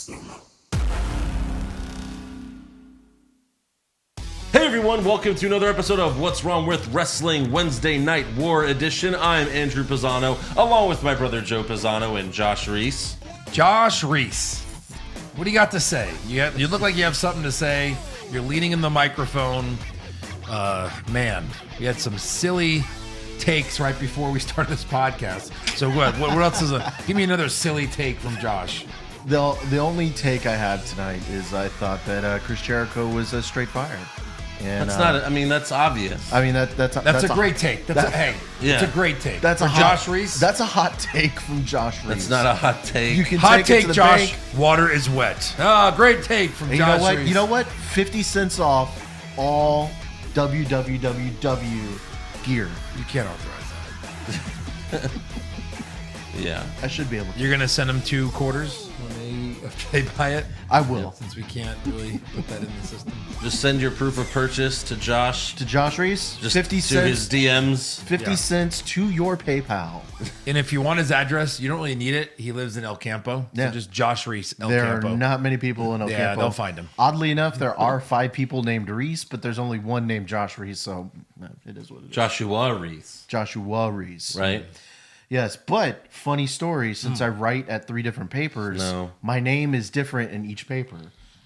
Hey everyone, welcome to another episode of What's Wrong with Wrestling Wednesday Night War Edition. I'm Andrew Pisano, along with my brother Joe Pisano and Josh Reese. Josh Reese, what do you got to say? You look like you have something to say. You're leaning in the microphone. Man, we had some silly takes right before we started this podcast. So what else is give me another silly take from Josh. The only take I have tonight is I thought that Chris Jericho was a straight fire. And, That's not. I mean, that's obvious. I mean that's a great take. It's a great take. That's for a Josh Reese. That's a hot take from Josh Reese. That's not a hot take. You can hot take, take, it to the Josh. bank. Water is wet. Great take from And Josh Reese. You know what? 50 cents off all www gear. You can't authorize that. Yeah. I should be able to. You're gonna send them 2 quarters when they buy it. I will. Since we can't really put that in the system. Just send your proof of purchase to Josh. To Josh Reese, Just 50 to cents. his DMs. 50 cents to your PayPal. And if you want his address, you don't really need it. He lives in El Campo. Yeah. So just Josh Reese, El There Campo. are not many people in El Yeah, Campo. they'll find him. Oddly enough, there are 5 people named Reese, but there's only one named Josh Reese, so it is what it is. Joshua Reese. Joshua Reese. Right? Yes, but funny story, since I write at 3 different papers, No. my name is different in each paper.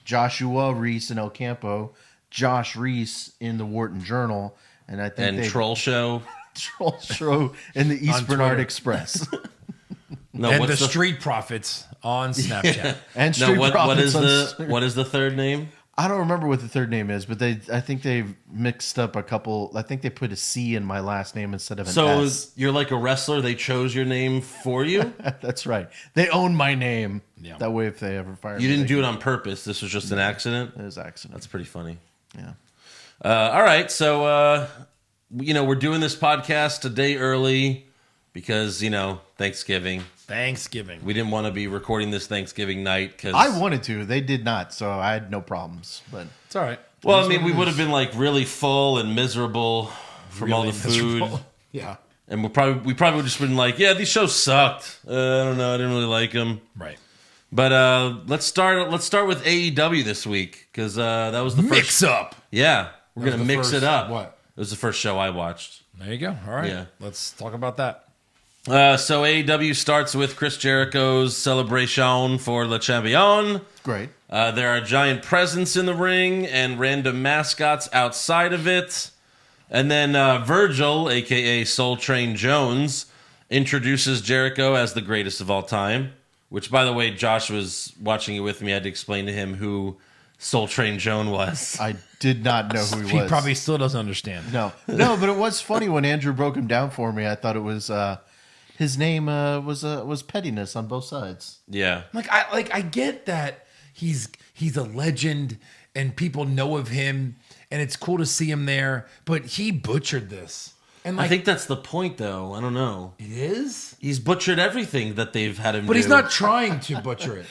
Joshua Reese in El Campo, Josh Reese in the Wharton Journal, and I think And Troll Show. Troll Show in the East On Bernard Twitter. Express. No, And what's the Street Profits on Snapchat. And No, Street what Profits is on the Twitter. what is the third name? I don't remember what the third name is, but I think they've mixed up a couple. I think they put a C in my last name instead of an So S. you're like a wrestler. They chose your name for you. That's right. They own my name. Yeah. That way, if they ever fire me, You didn't they do it on purpose. This was just an accident. It was accident. That's pretty funny. Yeah. All right, so we're doing this podcast a day early because Thanksgiving. Thanksgiving. We didn't want to be recording this Thanksgiving night because I wanted to. They did not, so I had no problems. But It's all right. Well, I mean, we would have been like really full and miserable from all the food, Yeah. and we probably would have just been like, yeah, these shows sucked. I don't know, I didn't really like them. Right. But let's start with AEW this week because that was the Mix first. up. Yeah, we're That was gonna the mix first- it up. what? It was the first show I watched. There you go. All right. Yeah. Let's talk about that. So AEW starts with Chris Jericho's celebration for Le Champion. great. There are giant presents in the ring and random mascots outside of it. And then Virgil, a.k.a. Soul Train Jones, introduces Jericho as the greatest of all time. Which, by the way, Josh was watching it with me. I had to explain to him who Soul Train Jones was. I did not know who he He was. probably still doesn't understand. no, but it was funny when Andrew broke him down for me. I thought it was his name was pettiness on both sides. Yeah. I get that he's a legend and people know of him and it's cool to see him there, but he butchered this. And I think that's the point, though. I don't know. it is, He's butchered everything that they've had him do. but he's not trying to butcher it.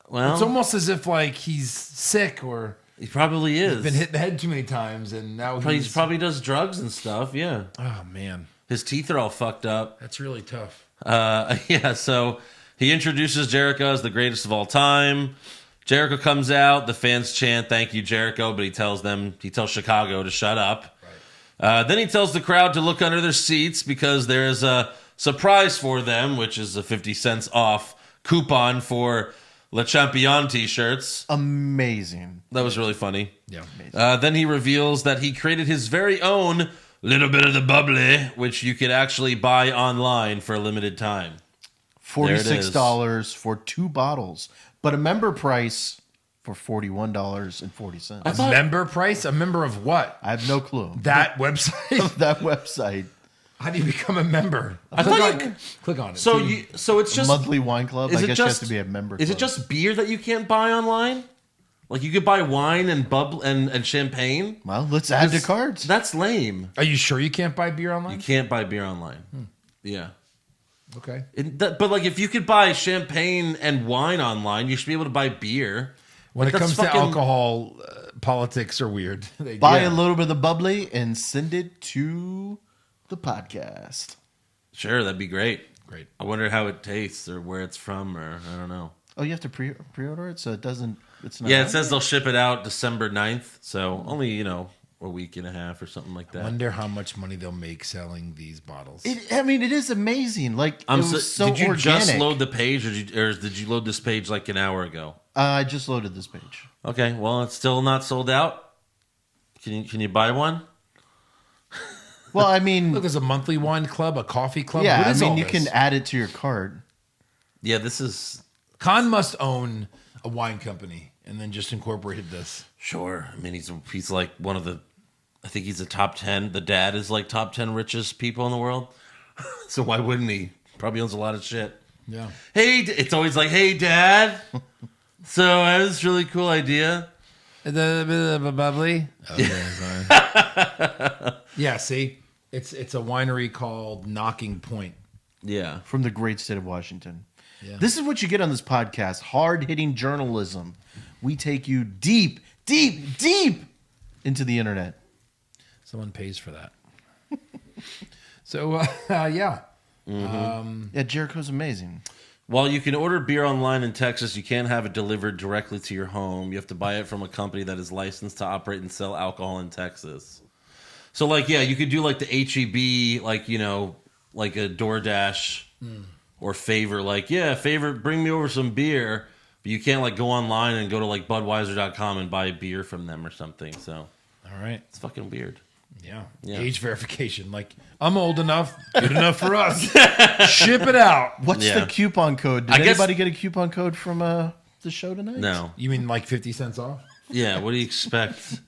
Well, It's almost as if like he's sick or he probably is. been hit in the head too many times, and now He he's probably does drugs and stuff, yeah. Oh man, His teeth are all fucked up. that's really tough. Yeah, so he introduces Jericho as the greatest of all time. Jericho comes out. The fans chant, "Thank you, Jericho," but he tells Chicago to shut up. Then he tells the crowd to look under their seats because there is a surprise for them, which is a 50 cents off coupon for Le Champion t-shirts. Amazing. That was really funny. Yeah, Then he reveals that he created his very own little bit of the bubbly, which you could actually buy online for a limited time. $46 for 2 bottles, but a member price for $41.40. I thought- member price? A member of what? I have no clue. That website? That website, How do you become a member? I thought Click on it. So it's just monthly wine club. Is I it guess just you have to be a member. Is it club. just beer that you can't buy online? Like you could buy wine and and champagne? Well, let's add to cards. That's lame. Are you sure you can't buy beer online? You can't buy beer online. Yeah. Okay. But like if you could buy champagne and wine online, you should be able to buy beer. When Like, it that's comes to fucking- alcohol, politics are weird. Buy Yeah. a little bit of the bubbly and send it to the podcast. Sure, that'd be great. Great. I wonder how it tastes or where it's from or I don't know. Oh, you have to pre-order it, so it doesn't. It's not. Yeah, it out says yet? they'll ship it out December 9th. So only, a week and a half or something like that. Wonder how much money they'll make selling these bottles. It is amazing. Like it was so did you organic. just load the page, or did you load this page like an hour ago? I just loaded this page. Okay, well, it's still not sold out. Can you buy one? Well, I mean, Look, there's a monthly wine club, a coffee club. yeah, What I is mean, all you this? can add it to your cart. Yeah, this is Khan must own a wine company and then just incorporated this. sure. I mean, he's like one of the. I think he's a top 10. The dad is like top 10 richest people in the world. So why wouldn't he? Probably owns a lot of shit. Yeah. Hey, it's always like, hey, dad. So I have this really cool idea. The bubbly. Okay, sorry. Yeah, see, it's a winery called Knocking Point. Yeah. From the great state of Washington. Yeah. This is what you get on this podcast: hard-hitting journalism. We take you deep, deep, deep into the internet. Someone pays for that. So yeah, Yeah, Jericho's amazing. While you can order beer online in Texas, you can't have it delivered directly to your home. You have to buy it from a company that is licensed to operate and sell alcohol in Texas. So, like, yeah, you could do like the HEB, like, like a DoorDash or Favor. Like, yeah, Favor, bring me over some beer. But you can't, like, go online and go to, like, Budweiser.com and buy beer from them or something. So, all right. it's fucking weird. Yeah. Yeah. Age verification. Like, I'm old enough, good enough for us. Ship it out. What's Yeah. the coupon code? Did I guess- anybody get a coupon code from the show tonight? No. You mean like 50 cents off? Yeah, what do you expect? It's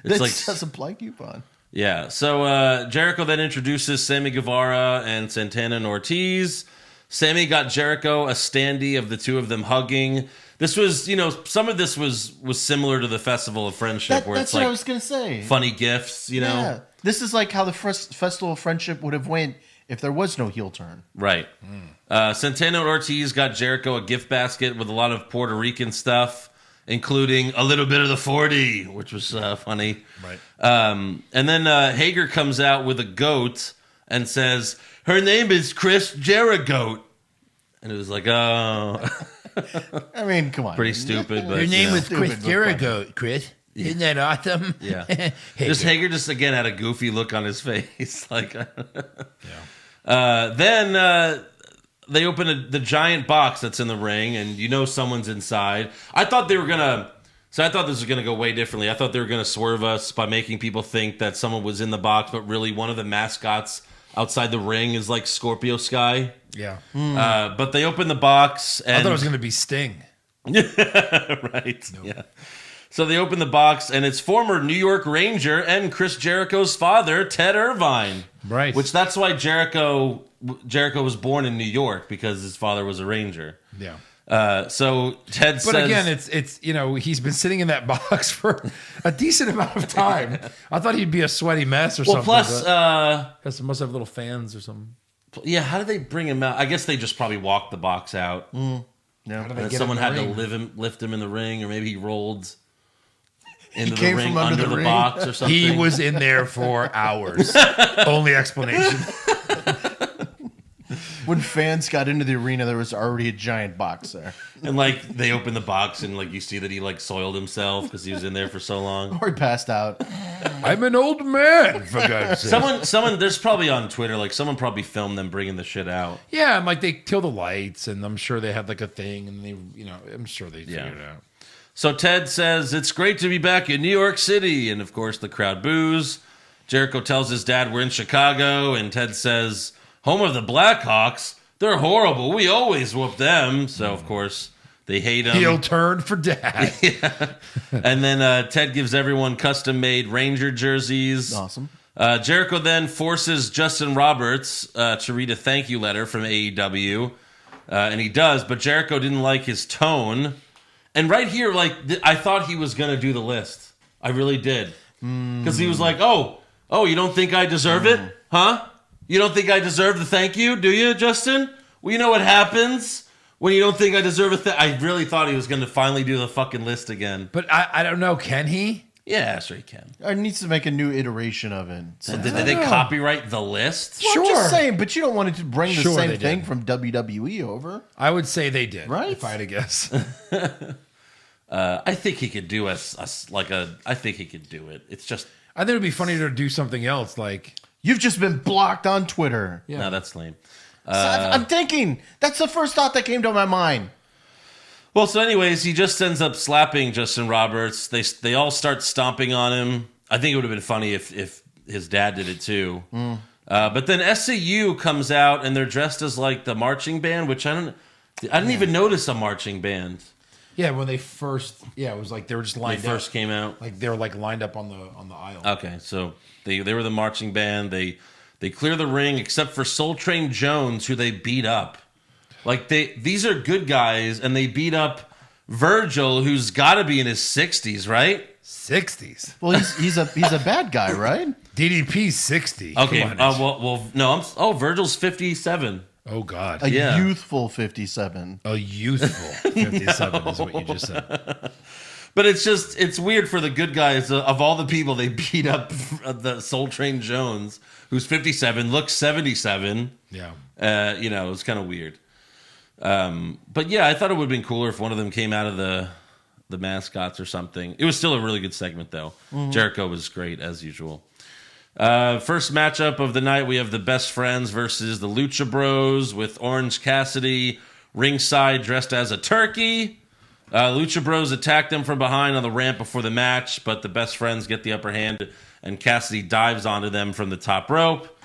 This like does apply coupon. Yeah, so Jericho then introduces Sammy Guevara and Santana and Ortiz. Sammy got Jericho a standee of the two of them hugging. This was, some of this was similar to the Festival of Friendship, where That's it's what I like was gonna say. funny gifts, Yeah, this is like how the Festival of Friendship would have went if there was no heel turn. Right. Santana and Ortiz got Jericho a gift basket with a lot of Puerto Rican stuff, including a little bit of the 40, which was funny. Right. And then Hager comes out with a goat and says, her name is Chris Jericho. And it was like, oh, I mean, come on. pretty stupid. But, Your name was Stupid, Chris but Jericho, Chris. Isn't that awesome? Yeah. Hey, Just Hager just again had a goofy look on his face. Like, then they open the giant box that's in the ring, and someone's inside. I thought they were gonna. So I thought this was gonna go way differently. I thought they were gonna swerve us by making people think that someone was in the box, but really one of the mascots outside the ring is like Scorpio Sky. Yeah. But they open the box, and I thought it was going to be Sting. right. Yeah. So they open the box, and it's former New York Ranger and Chris Jericho's father, Ted Irvine. Right. Which that's why Jericho was born in New York, because his father was a Ranger. Yeah. So Ted But says, again, it's he's been sitting in that box for a decent amount of time. I thought he'd be a sweaty mess or well, something. plus, Plus, must have little fans or something. yeah, how did they bring him out? I guess they just probably walked the box out. No. How did they And get someone in the had ring? to lift him in the ring, or maybe he rolled into came the ring from under the ring. box or something. He was in there for hours. Only explanation. When fans got into the arena, there was already a giant box there. And like they open the box and like you see that he like soiled himself because he was in there for so long. Or he passed out. I'm an old man, for God's sake. Someone, there's probably on Twitter, like someone probably filmed them bringing the shit out. Yeah, and like they kill the lights, and I'm sure they had like a thing, and they, I'm sure they figured it out. So Ted says, it's great to be back in New York City. And of course the crowd boos. Jericho tells his dad we're in Chicago. And Ted says, home of the Blackhawks. They're horrible. We always whoop them. So of course they hate him. Heel turn for dad. And then Ted gives everyone custom-made Ranger jerseys. Awesome. Jericho then forces Justin Roberts to read a thank you letter from AEW. And he does, but Jericho didn't like his tone. And right here, like, I thought he was going to do the list. I really did. Because he was like, oh, you don't think I deserve it? Huh? You don't think I deserve the thank you, do you, Justin? Well, you know what happens when you don't think I deserve a I really thought he was going to finally do the fucking list again. But I don't know. Can he? Yeah, sure he can. Or needs to make a new iteration of it. So did they copyright the list? Well, Sure. I'm just saying, but you don't want it to bring the Sure same they thing did. from WWE over. I would say they did, Right? if I had to guess. I think he could do I think he could do it. It's just I think it'd be funny to do something else, like You've just been blocked on Twitter. Yeah. no, that's lame. So I'm thinking. That's the first thought that came to my mind. Well, so anyways, he just ends up slapping Justin Roberts. They all start stomping on him. I think it would have been funny if his dad did it too. But then SCU comes out and they're dressed as like the marching band, which I didn't even notice a marching band. yeah, when they first, it was like they were just When lined they first up, came out. like they were like lined up on the aisle. Okay, so they were the marching band. They clear the ring except for Soul Train Jones, who they beat up. Like these are good guys, and they beat up Virgil, who's got to be in his 60s, right? 60s. Well, he's a bad guy, right? DDP 60. Okay. Come on, Well, no. Virgil's 57. oh God, A Yeah. youthful 57. a youthful 57 is what you just said. But it's weird for the good guys of all the people they beat up. The Soul Train Jones, who's 57, looks 77. Yeah. It's kind of weird. But yeah, I thought it would have been cooler if one of them came out of the mascots or something. It was still a really good segment, though. Jericho was great, as usual. First matchup of the night, we have the Best Friends versus the Lucha Bros with Orange Cassidy ringside dressed as a turkey. Lucha Bros attack them from behind on the ramp before the match, but the Best Friends get the upper hand, and Cassidy dives onto them from the top rope.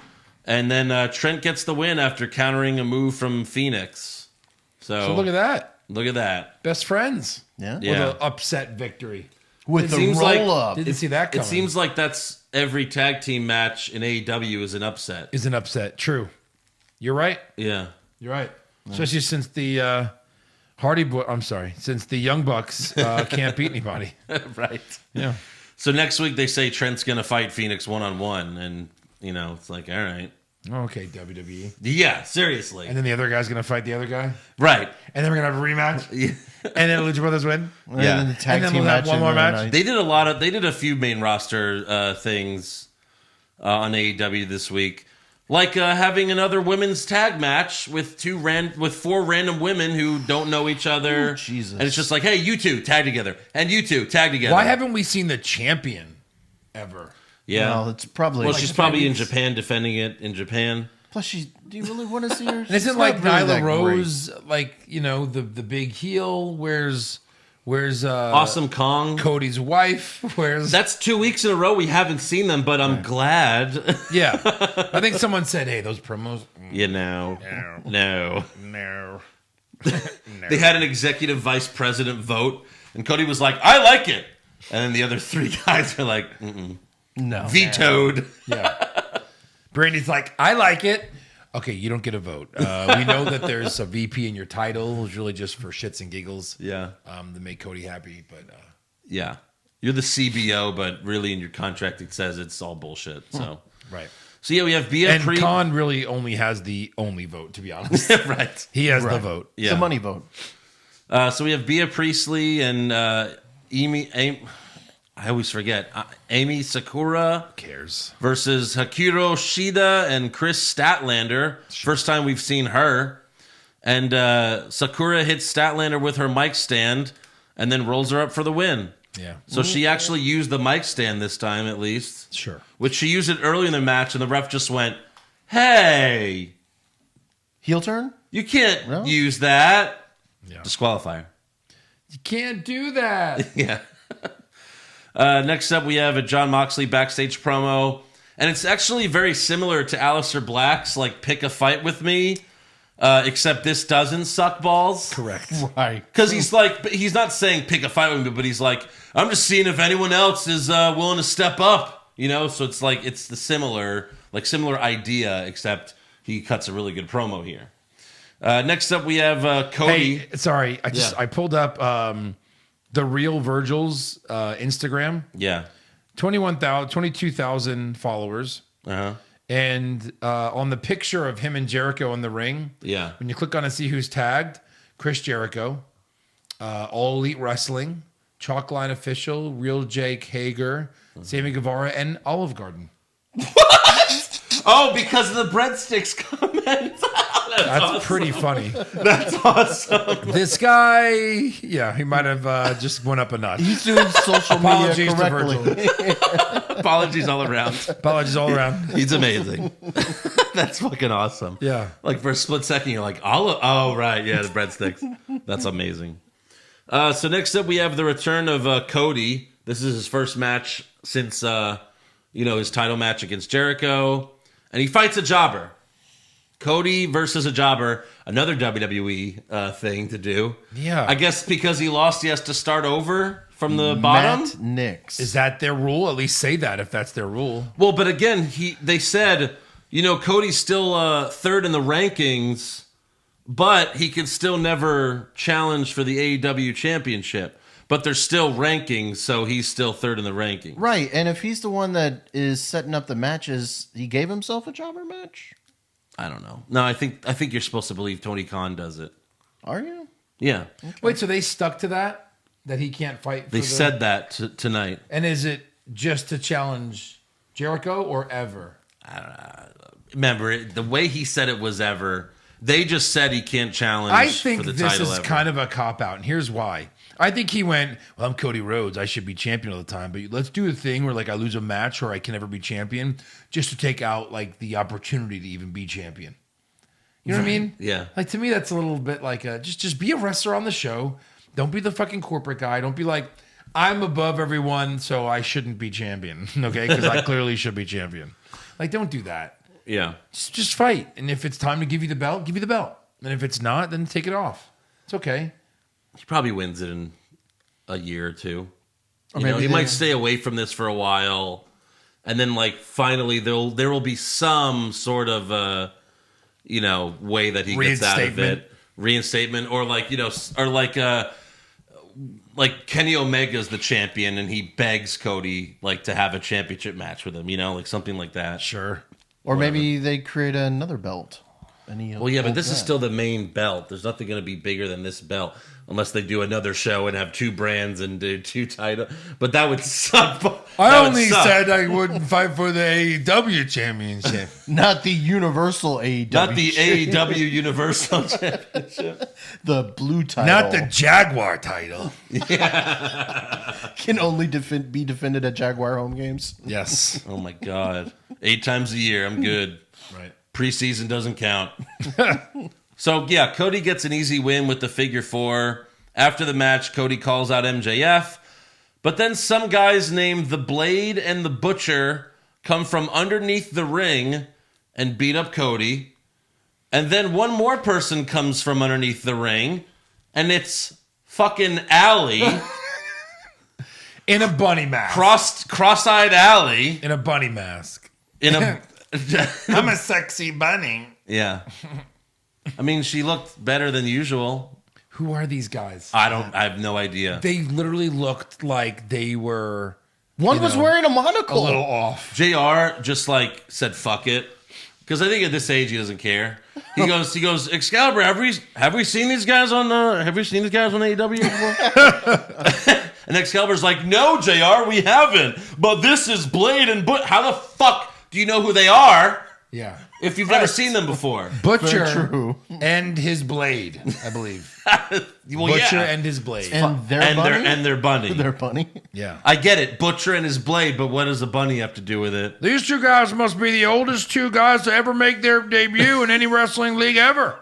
And then Trent gets the win after countering a move from Phoenix. So look at that. Look at that. Best friends. Yeah. Yeah. With an upset victory. With It the seems like- roll up. Didn't see that coming. It seems like that's every tag team match in AEW is an upset. Is an upset. True. You're right. Yeah. You're right. Especially since the since the Young Bucks can't beat anybody. Right. Yeah. So next week they say Trent's going to fight Phoenix one-on-one, and, it's like, all right. Okay, WWE. Yeah, seriously. And then the other guy's going to fight the other guy. Right. And then we're going to have a rematch. And then Lucha Brothers win. And Yeah. then the tag And then team we'll have match one more another match. night. They did a few main roster things on AEW this week. Like having another women's tag match with four random women who don't know each other. Ooh, Jesus. And it's just like, hey, you two tag together, and you two tag together. Why haven't we seen the champion ever? Yeah. Well, it's probably. Well, she's probably in Japan defending it in Japan. Plus, do you really want to see her? And isn't She's like not really Nyla that Rose the big heel? Where's Awesome Kong. Cody's wife? Where's That's 2 weeks in a row we haven't seen them, but I'm glad. yeah? I think someone said, "Hey, those promos." No. No. They had an executive vice president vote, and Cody was like, I like it. And then the other three guys are like, mm-mm. No. Vetoed. Yeah. Brandy's like, I like it. Okay, you don't get a vote. We know that there's a VP in your title who's really just for shits and giggles. Yeah. To make Cody happy, but Yeah. You're the CBO, but really in your contract it says it's all bullshit. So right. So yeah, we have Bia And Pri- Khan really only has the only vote, to be honest. right. He has the Right. vote. It's Yeah. a money vote. So we have Bia Priestley and I always forget. Amy Sakura Cares. versus Hikaru Shida and Chris Statlander. First time we've seen her. And Sakura hits Statlander with her mic stand and then rolls her up for the win. Yeah. So she actually used the mic stand this time, at least. Sure. Which she used it early in the match, and the ref just went, hey, Heel turn? you can't No. use that. Yeah. Disqualifier. You can't do that. Yeah. Next up, we have a John Moxley backstage promo. And it's actually very similar to Aleister Black's, like, pick a fight with me. Except this doesn't suck balls. Correct. Right. Because he's not saying pick a fight with me, but he's like, I'm just seeing if anyone else is willing to step up. So it's like, it's the similar idea, except he cuts a really good promo here. Next up, we have Cody. Hey, sorry. I pulled up the real Virgil's Instagram. Yeah. 22,000 followers. Uh-huh. And on the picture of him and Jericho in the ring, Yeah. when you click on and see who's tagged, Chris Jericho, All Elite Wrestling, Chalkline Official, Real Jake Hager, Sammy Guevara, and Olive Garden. Oh, because of the breadsticks comment. That's pretty funny. That's awesome. This guy, yeah, he might have just went up a notch. He's doing social media Apologies to correctly. Apologies all around. Apologies all around. He's amazing. That's fucking awesome. Yeah. Like for a split second, you're like, oh, right. Yeah, the breadsticks. That's amazing. So next up, we have the return of Cody. This is his first match since, his title match against Jericho. And he fights a jobber. Cody versus a jobber, another WWE thing to do. Yeah. I guess because he lost, he has to start over from the bottom. Matt Nix. Is that their rule? At least say that if that's their rule. Well, but again, they said, Cody's still third in the rankings, but he can still never challenge for the AEW championship. But there's still rankings, so he's still third in the rankings. Right, and if he's the one that is setting up the matches, he gave himself a jobber match? I don't know. No, I think you're supposed to believe Tony Khan does it. Are you? Yeah. Okay. Wait, so they stuck to that he can't fight? They said that tonight. And is it just to challenge Jericho or ever? Remember, the way he said it was ever. They just said he can't challenge I think for the this title is ever. kind of a cop-out, and here's why. I think he went, well, I'm Cody Rhodes. I should be champion all the time. But let's do a thing where, I lose a match or I can never be champion just to take out, the opportunity to even be champion. You know what I mean? Yeah. To me, that's a little bit just be a wrestler on the show. Don't be the fucking corporate guy. Don't be like, I'm above everyone, so I shouldn't be champion. Okay? Because I clearly should be champion. Don't do that. Yeah. Just fight. And if it's time to give you the belt, give you the belt. And if it's not, then take it off. It's okay. He probably wins it in a year or two. Or He maybe might stay away from this for a while, and then finally there will be some sort of way that he gets out of it. Reinstatement, or Kenny Omega's the champion and he begs Cody to have a championship match with him. Something like that. Sure. Or maybe they create another belt. And Well, yeah, but this is still the main belt. There's nothing going to be bigger than this belt unless they do another show and have two brands and do two titles. But that would suck. I only said I wouldn't fight for the AEW championship. Not the Universal AEW. Not the AEW Universal Championship. The blue title. Not the Jaguar title. Can only be defended at Jaguar home games. Yes. Oh, my God. 8 times a year. I'm good. Right. Preseason doesn't count. So, yeah, Cody gets an easy win with the figure 4. After the match, Cody calls out MJF. But then some guys named the Blade and the Butcher come from underneath the ring and beat up Cody. And then one more person comes from underneath the ring, and it's fucking Allie. In a bunny mask. Cross-eyed Allie. In a bunny mask. In a... I'm a sexy bunny. Yeah. I mean, she looked better than usual. Who are these guys? I have no idea. They literally looked like they were One was wearing a a monocle. little off. JR just said fuck it. Because I think at this age he doesn't care. He goes, Excalibur, have we seen these guys on AEW before? And Excalibur's like, no, JR, we haven't. But this is Blade and how the fuck do you know who they are Yeah. if you've never seen them before? Butcher Very true. and his blade, I believe. Well, Butcher yeah. and his blade. And their bunny? their bunny. Their bunny. Yeah. I get it, Butcher and his blade, but what does a bunny have to do with it? These two guys must be the oldest two guys to ever make their debut in any wrestling league ever.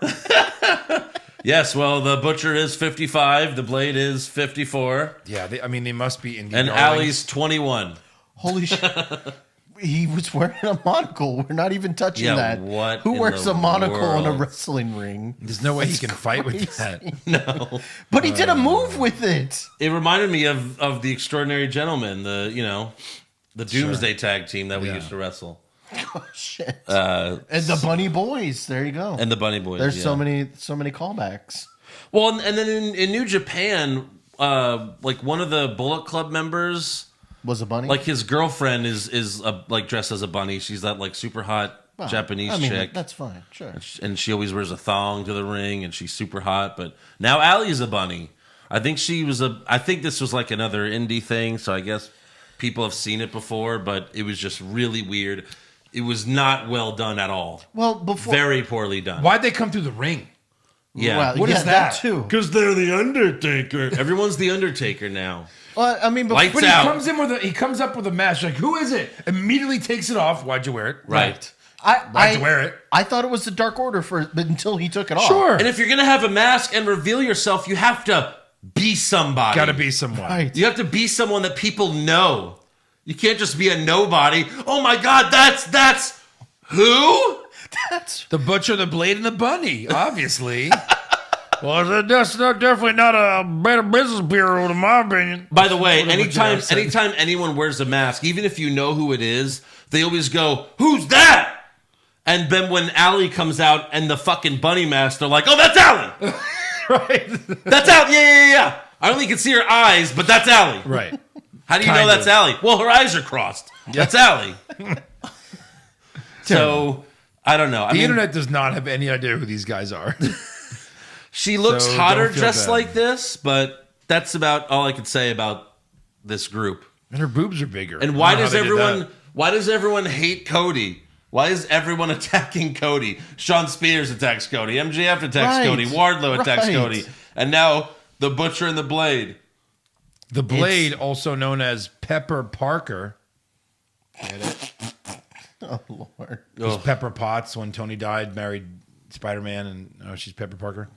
Yes, well, the Butcher is 55, the Blade is 54, Yeah, they must be indie and darlings. Allie's 21. Holy shit. He was wearing a monocle. We're not even touching Yeah, that. what Who in wears the a monocle in a world? wrestling ring? There's no way he can fight with that. No. But he did a move with it. It reminded me of the Extraordinary Gentlemen, the Doomsday Tag Team that we Yeah. used to wrestle. Oh, shit. And the Bunny Boys. There you go. And the Bunny Boys. There's yeah. so many callbacks. Well, and then in New Japan, one of the Bullet Club members, Was a bunny? his girlfriend is dressed as a bunny. She's that super hot Well, Japanese I mean, chick. That's fine. Sure. And she always wears a thong to the ring, and she's super hot. But now Allie's a bunny. I think I think this was like another indie thing, so I guess people have seen it before, but it was just really weird. It was not well done at all. Well, before Very poorly done. Why'd they come through the ring? Yeah. Well, What yeah, is that? too? Because they're the Undertaker. Everyone's the Undertaker now. Well, I mean, Lights But out. he comes up with a mask. Like, who is it? Immediately takes it off. Why'd you wear it? Right. Why'd you wear it? I thought it was the Dark Order but until he took it off. Sure. And if you're going to have a mask and reveal yourself, you have to be somebody. Got to be someone. Right. You have to be someone that people know. You can't just be a nobody. Oh my God, that's who? The Butcher, the Blade, and the Bunny, obviously. Well, that's definitely not a Better Business Bureau, in my opinion. By the way, Whatever anytime Jack said. anyone wears a mask, even if you know who it is, they always go, "Who's that?" And then when Allie comes out and the fucking bunny mask, they're like, "Oh, that's Allie." Right. That's Allie. Yeah. I only can see her eyes, but that's Allie. Right. How do you know Kinda. that's Allie? Well, her eyes are crossed. That's Allie. So I don't know. I The mean, internet does not have any idea who these guys are. she looks So hotter don't feel dressed bad. like this, but that's about all I could say about this group. And her boobs are bigger. And I why don't know does how they did everyone that. why does everyone hate Cody? Why is everyone attacking Cody? Sean Spears attacks Cody. MJF attacks Right. Cody. Wardlow attacks Right. Cody. And now the Butcher and the Blade. The Blade, also known as Pepper Parker, Oh Lord. was Ugh. Pepper Potts when Tony died, married Spider-Man, and she's Pepper Parker.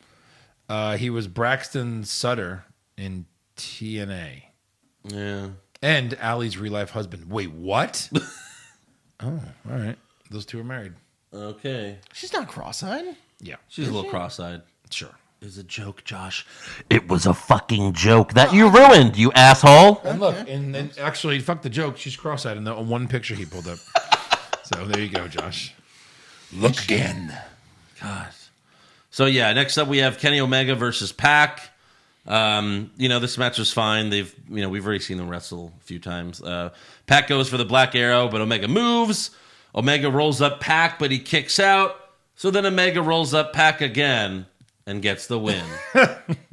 He was Braxton Sutter in TNA. Yeah. And Allie's real-life husband. Wait, what? Oh, all right. Those two are married. Okay. She's not cross-eyed. Yeah, She's a little cross-eyed. sure. It's a joke, Josh. It was a fucking joke that you ruined, you asshole. And look, and actually, fuck the joke. She's cross-eyed in the one picture he pulled up. So there you go, Josh. Look again. God. So yeah, next up we have Kenny Omega versus Pac. This match was fine. We've already seen them wrestle a few times. Pac goes for the Black Arrow, but Omega moves. Omega rolls up Pac, but he kicks out. So then Omega rolls up Pac again and gets the win.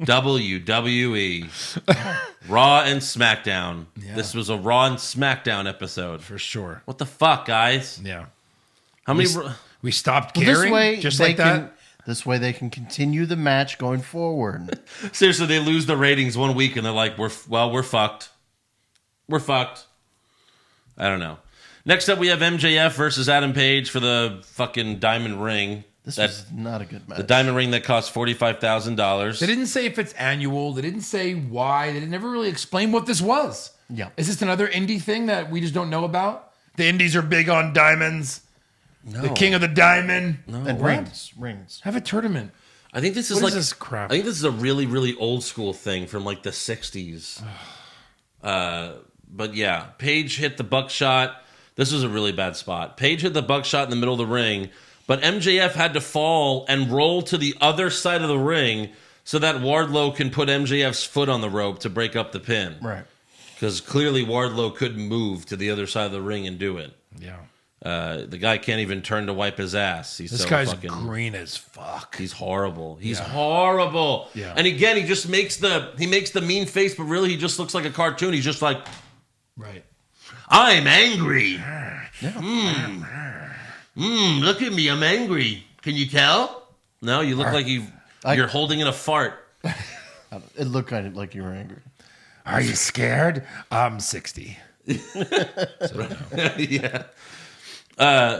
WWE. Raw and SmackDown. Yeah. This was a Raw and SmackDown episode. For sure. What the fuck, guys? Yeah. How many? We stopped Well, caring this way, just they like that. can. This way, they can continue the match going forward. Seriously, they lose the ratings 1 week and they're like, we're fucked. We're fucked. I don't know. Next up, we have MJF versus Adam Page for the fucking diamond ring. This was not a good match. The diamond ring that cost $45,000. They didn't say if it's annual. They didn't say why. They never really explain what this was. Yeah. Is this another indie thing that we just don't know about? The indies are big on diamonds. No. The king of the diamond. and What? rings. Have a tournament. I think this is What like is this crap? I think this is a really, really old school thing from like the 60s. But yeah, Page hit the buckshot. This was a really bad spot. Page hit the buckshot in the middle of the ring, but MJF had to fall and roll to the other side of the ring so that Wardlow can put MJF's foot on the rope to break up the pin. Right. Because clearly Wardlow couldn't move to the other side of the ring and do it. Yeah. The guy can't even turn to wipe his ass. He's This so guy's fucking green as fuck. He's horrible. He's Yeah. horrible. Yeah. And again, he just makes the mean face, but really he just looks like a cartoon. He's just like, Right. I'm angry. Yeah. Look at me, I'm angry. Can you tell? No, you look like you're holding in a fart. It looked kind of like you were angry. Are you scared? I'm 60. Yeah.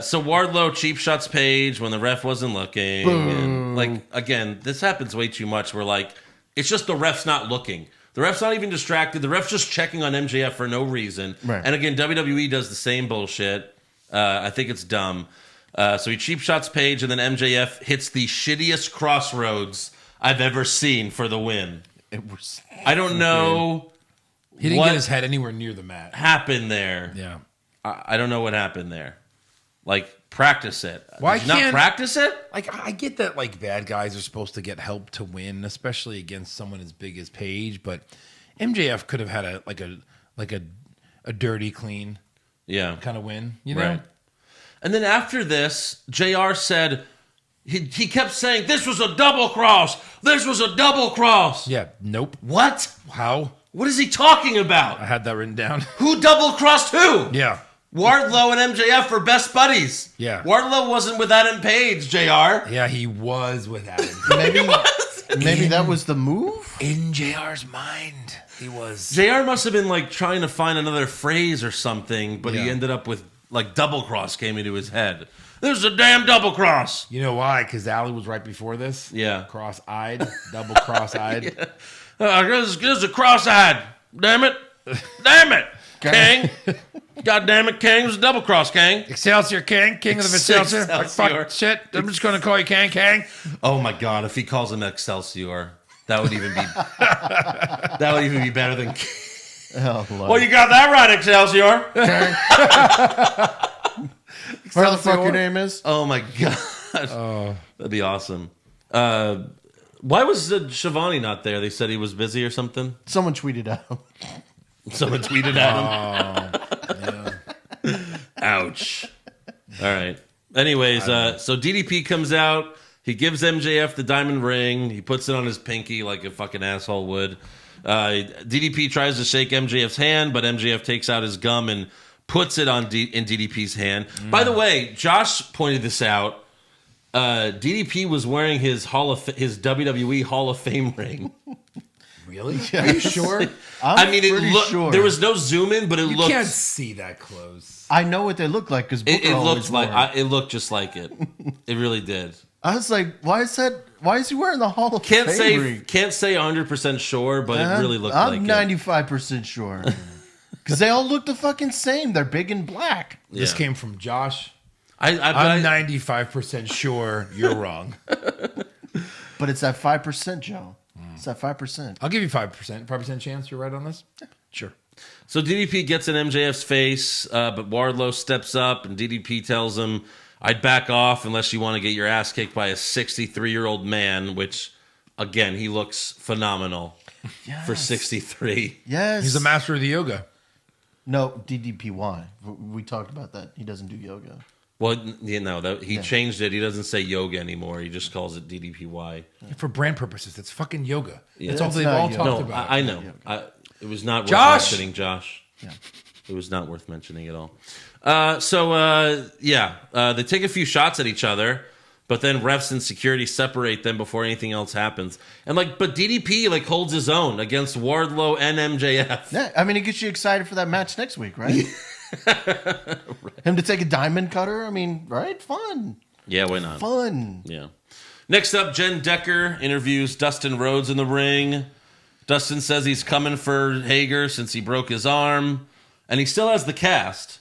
So Wardlow cheap shots Page when the ref wasn't looking. And like again, this happens way too much. Where like it's just the ref's not looking. The ref's not even distracted. The ref's just checking on MJF for no reason. Right. And again, WWE does the same bullshit. I think it's dumb. So he cheap shots Page, and then MJF hits the shittiest crossroads I've ever seen for the win. It was. I don't know He didn't what get his head anywhere near the mat. happened there. Yeah. I don't know what happened there. Like, practice it. Why Did you not can't- practice it? Like, I get that, like, bad guys are supposed to get help to win, especially against someone as big as Page, but MJF could have had a dirty, clean Yeah. kind of win, you know? Right. And then after this, JR said, He kept saying, this was a double cross. This was a double cross. Yeah. Nope. What? How? What is he talking about? I had that written down. Who double crossed who? Yeah. Wardlow and MJF are best buddies. Yeah. Wardlow wasn't with Adam Page, JR. Yeah, he was with Adam. Maybe that was the move. In JR's mind, he was. JR must have been like trying to find another phrase or something, but he Yeah. ended up with like double cross came into his head. This is a damn double cross. You know why? Because Allie was right before this. Yeah. Cross-eyed. Double cross-eyed. This is a cross-eyed. Damn it. Damn it. King. God damn it, King. It was a double cross, King. Excelsior King. King of the Excelsior. Like, fuck shit. I'm just going to call you King. Oh my God, if he calls him Excelsior, that would even be better than King. Oh, Lord. Well, you got that right, Excelsior. Where the fuck your name is? Oh my God. That'd be awesome. Why was Shivani not there? They said he was busy or something. Someone tweeted out. Someone tweeted at him. Ouch. All right. Anyways, so DDP comes out. He gives MJF the diamond ring. He puts it on his pinky like a fucking asshole would. DDP tries to shake MJF's hand, but MJF takes out his gum and puts it in DDP's hand. By the way, Josh pointed this out. DDP was wearing his WWE Hall of Fame ring. Really? Are you sure? I mean, sure. there was no zoom in, but it You looked. can't see that close. I know what they look like because It looked just like it. It really did. I was like, why is he wearing the Hall of Fame ring? Can't say 100% sure, but it really looked like I'm 95% sure. Because they all look the fucking same. They're big and black. it. This Yeah. came from Josh. I'm I'm 95% sure you're wrong. But it's that 5%, Joe. It's that 5%. I'll give you 5%. 5% chance you're right on this? Sure. So DDP gets in MJF's face, but Wardlow steps up and DDP tells him, I'd back off unless you want to get your ass kicked by a 63-year-old man, which, again, he looks phenomenal for 63. Yes. He's a master of the yoga. No, DDPY. We talked about that. He doesn't do yoga. Well, he changed it. He doesn't say yoga anymore. He just calls it DDPY. For brand purposes, it's fucking yoga. Yeah. That's all It's they've not all yoga. talked No, about. I know. It was not worth Josh! mentioning, Josh. Yeah. It was not worth mentioning at all. They take a few shots at each other, but then refs and security separate them before anything else happens. And but DDP holds his own against Wardlow and MJF. Yeah, I mean, it gets you excited for that match next week, right? Him to take a diamond cutter, I mean, right? Fun. Yeah, why not? Fun. Yeah. Next up, Jen Decker interviews Dustin Rhodes in the ring. Dustin says he's coming for Hager since he broke his arm, and he still has the cast.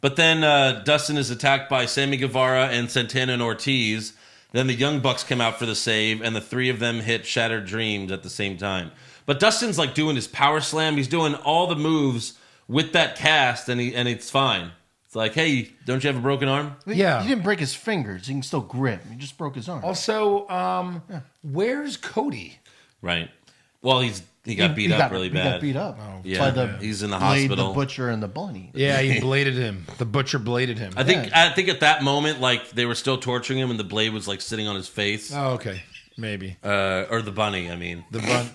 But then Dustin is attacked by Sammy Guevara and Santana and Ortiz. Then the Young Bucks come out for the save, and the three of them hit Shattered Dreams at the same time. But Dustin's doing his power slam. He's doing all the moves with that cast, and it's fine. It's like, hey, don't you have a broken arm? Yeah. He didn't break his fingers. He can still grip. He just broke his arm. Also, where's Cody? Right. Well, he got beat up really bad. He got beat up. Yeah, he's in the Blade, hospital. the Butcher, and the Bunny. Yeah, he bladed him. The butcher bladed him. I think at that moment, they were still torturing him, and the blade was sitting on his face, Oh, okay. Maybe. or the bunny. I mean, The bun.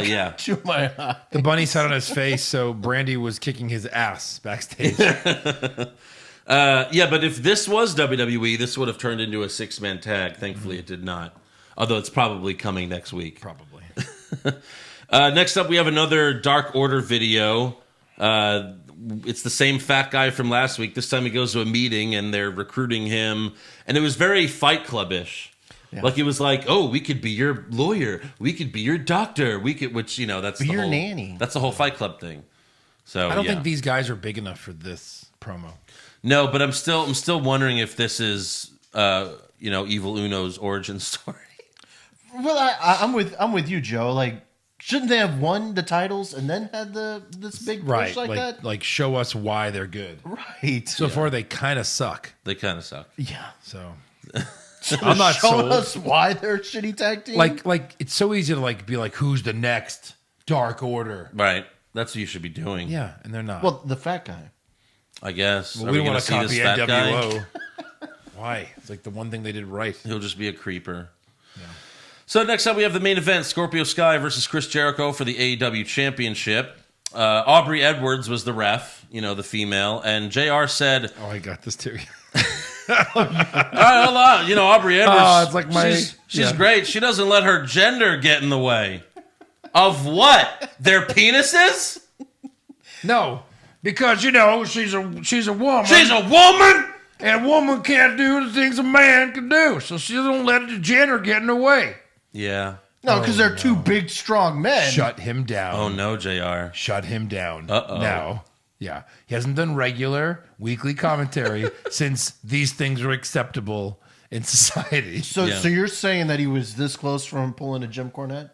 yeah. To my eye. The bunny sat on his face, so Brandy was kicking his ass backstage. Yeah, but if this was WWE, this would have turned into a 6-man tag. Thankfully, it did not. Although it's probably coming next week. Probably. Next up, we have another Dark Order video. It's the same fat guy from last week. This time he goes to a meeting, and they're recruiting him. And it was very Fight Club-ish. Yeah. It was oh, we could be your lawyer. We could be your doctor. We could, that's Be the your whole nanny. That's the whole Fight Club thing. So I don't think these guys are big enough for this promo. No, but I'm still wondering if this is Evil Uno's origin story. Well, I'm with you, Joe. Shouldn't they have won the titles and then had this big push Right. like that? Like, show us why they're good. Right. So far, they kind of suck. They kind of suck. Yeah. So I'm not Show sold. us why they're a shitty tag team. Like it's so easy to be who's the next Dark Order? Right. That's what you should be doing. Yeah, and they're not. well, the fat guy. I guess. Well, Are we we don't going want to to see copy this fat guy? NWO. Why? It's like the one thing they did right. He'll just be a creeper. Yeah. So next up, we have the main event: Scorpio Sky versus Chris Jericho for the AEW Championship. Aubrey Edwards was the ref, the female, and JR said, "Oh, I got this too." Hold on. Aubrey Edwards. It's like she's great. She doesn't let her gender get in the way of what? Their penises? No, because she's a woman. She's a woman. And a woman can't do the things a man can do, so she don't let the gender get in the way. Yeah. No, because they're two big, strong men. Shut him down. Oh no, JR. Shut him down. Uh-oh. Now. Yeah. He hasn't done regular weekly commentary since these things are acceptable in society. So you're saying that he was this close from pulling a Jim Cornette?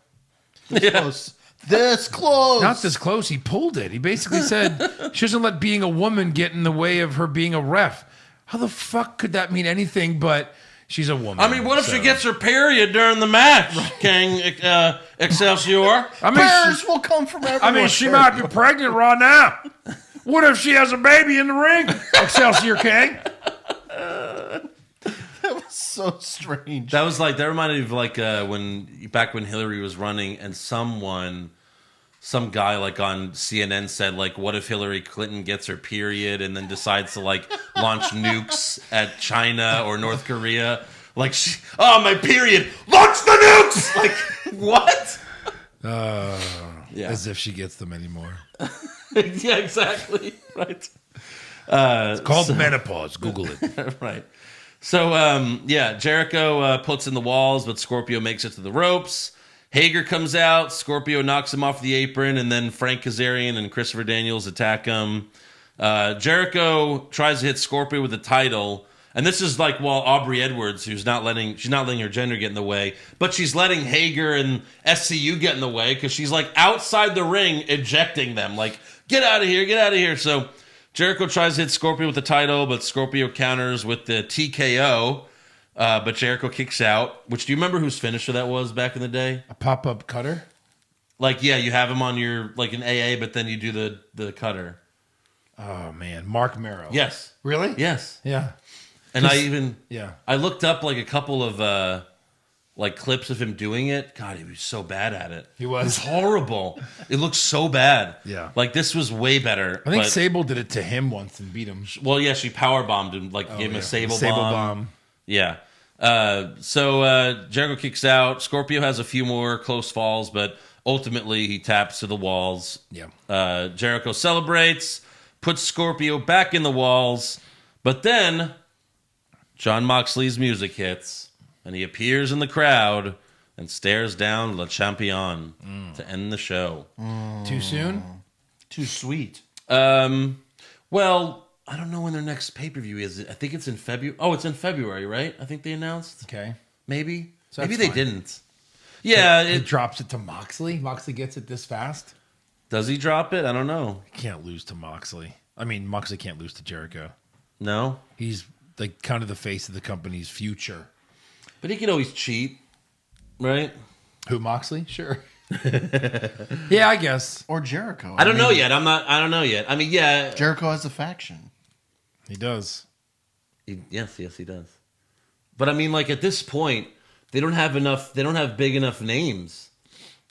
This close. Not this close. He pulled it. He basically said she doesn't let being a woman get in the way of her being a ref. How the fuck could that mean anything but she's a woman? I mean, what if she gets her period during the match, King Excelsior? Bears will come from everywhere. I mean, she might be pregnant right now. What if she has a baby in the ring? Excelsior King. That was so strange. That reminded me of back when Hillary was running and some guy on CNN said what if Hillary Clinton gets her period and then decides to launch nukes at China or North Korea? My period, launch the nukes! What? As if she gets them anymore. Yeah, exactly. Right. It's called menopause. Google it. Right. So, Jericho puts in the walls, but Scorpio makes it to the ropes. Hager comes out. Scorpio knocks him off the apron, and then Frank Kazarian and Christopher Daniels attack him. Jericho tries to hit Scorpio with the title, and this is while Aubrey Edwards, she's not letting her gender get in the way, but she's letting Hager and SCU get in the way because she's outside the ring ejecting them, get out of here, get out of here. So Jericho tries to hit Scorpio with the title, but Scorpio counters with the TKO. But Jericho kicks out. Which, do you remember whose finisher that was back in the day? A pop-up cutter? You have him on your, an AA, but then you do the cutter. Oh, man. Mark Merrow. Yes. Really? Yes. Yeah. And I looked up, a couple of, clips of him doing it. God, he was so bad at it. He was. It was horrible. It looked so bad. Yeah. This was way better. I think Sable did it to him once and beat him. Well, yeah, she powerbombed him, gave him a Sable bomb. Yeah. So Jericho kicks out. Scorpio has a few more close falls, but ultimately he taps to the walls. Yeah. Jericho celebrates, puts Scorpio back in the walls, but then Jon Moxley's music hits, and he appears in the crowd and stares down Le Champion to end the show. Too soon? Too sweet. Well, I don't know when their next pay-per-view is. I think it's in February. Oh, it's in February, right? I think they announced. Okay. Maybe. So Maybe that's they fine. didn't. Yeah. It drops it to Moxley. Moxley gets it this fast. Does he drop it? I don't know. He can't lose to Moxley. I mean, Moxley can't lose to Jericho. No? He's kind of the face of the company's future. But he can always cheat, right? Who, Moxley? Sure. Yeah, I guess. Or Jericho. I don't know yet. I don't know yet. I mean, yeah. Jericho has a faction. He does. Yes, he does. But I mean, at this point, they don't have big enough names.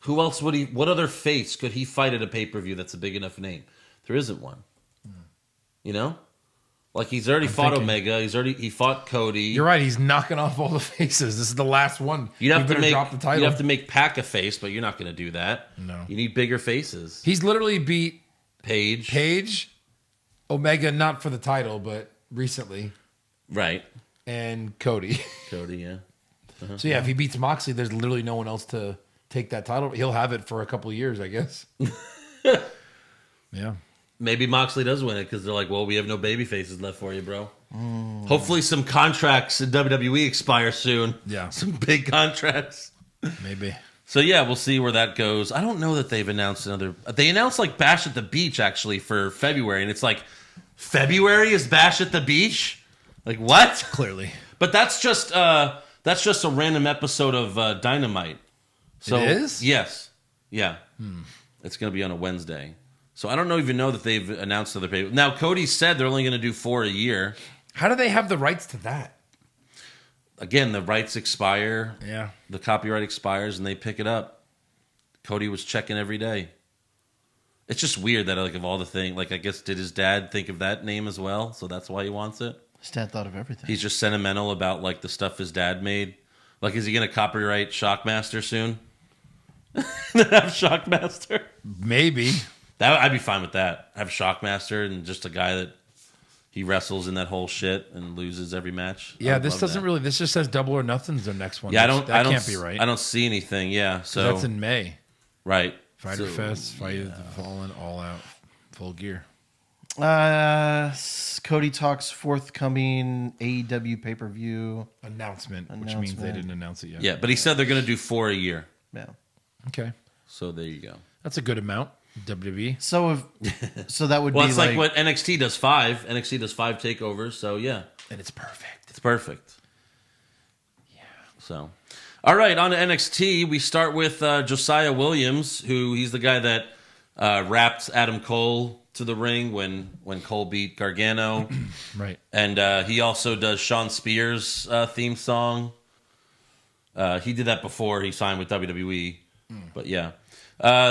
Who else what other face could he fight at a pay-per-view that's a big enough name? There isn't one. You know? He's already fought Omega. He fought Cody. You're right. He's knocking off all the faces. This is the last one. You'd have to drop the title. You'd have to make Pac a face, but you're not going to do that. No. You need bigger faces. He's literally beat Paige, Omega, not for the title, but recently, right? And Cody, yeah. Uh-huh. So yeah, if he beats Moxley, there's literally no one else to take that title. He'll have it for a couple of years, I guess. Yeah. Maybe Moxley does win it because they're like, well, we have no baby faces left for you, bro. Hopefully some contracts in WWE expire soon. Yeah. Some big contracts. Maybe. So, yeah, we'll see where that goes. I don't know that they've announced another... They announced, Bash at the Beach, actually, for February. And it's February is Bash at the Beach? What? Clearly. But that's just a random episode of Dynamite. So, it is? Yes. Yeah. It's going to be on a Wednesday. So I don't even know that they've announced other pay. Now Cody said they're only going to do 4 a year. How do they have the rights to that? again, the rights expire. Yeah. The copyright expires, and they pick it up. Cody was checking every day. It's just weird that, like, of all the things, like, I guess, did his dad think of that name as well? So that's why he wants it? His dad thought of everything. He's just sentimental about, like, the stuff his dad made. Like, is he going to copyright Shockmaster soon? Have Shockmaster? Maybe. I'd be fine with that. Have Shockmaster and just a guy that he wrestles in that whole shit and loses every match. Yeah, I'd this love doesn't that. really. This just says Double or Nothing's their next one. Yeah, That can't be right. I don't see anything. Yeah, so That's in May. right. Fighter So- Fest, Fight of the Fallen, All Out, Full Gear. Cody talks forthcoming AEW pay-per-view. Announcement, which means they didn't announce it yet. Yeah, but he said they're going to do 4 a year. Yeah. Okay. So there you go. That's a good amount. WWE. So that would Well, be it's like what NXT does 5. NXT does 5 takeovers. So yeah, And it's perfect. it's perfect. Yeah. So, all right, on to NXT. We start with Josiah Williams, who he's the guy that wrapped Adam Cole to the ring when Cole beat Gargano. Right. And he also does Sean Spears' theme song. He did that before he signed with WWE. But yeah.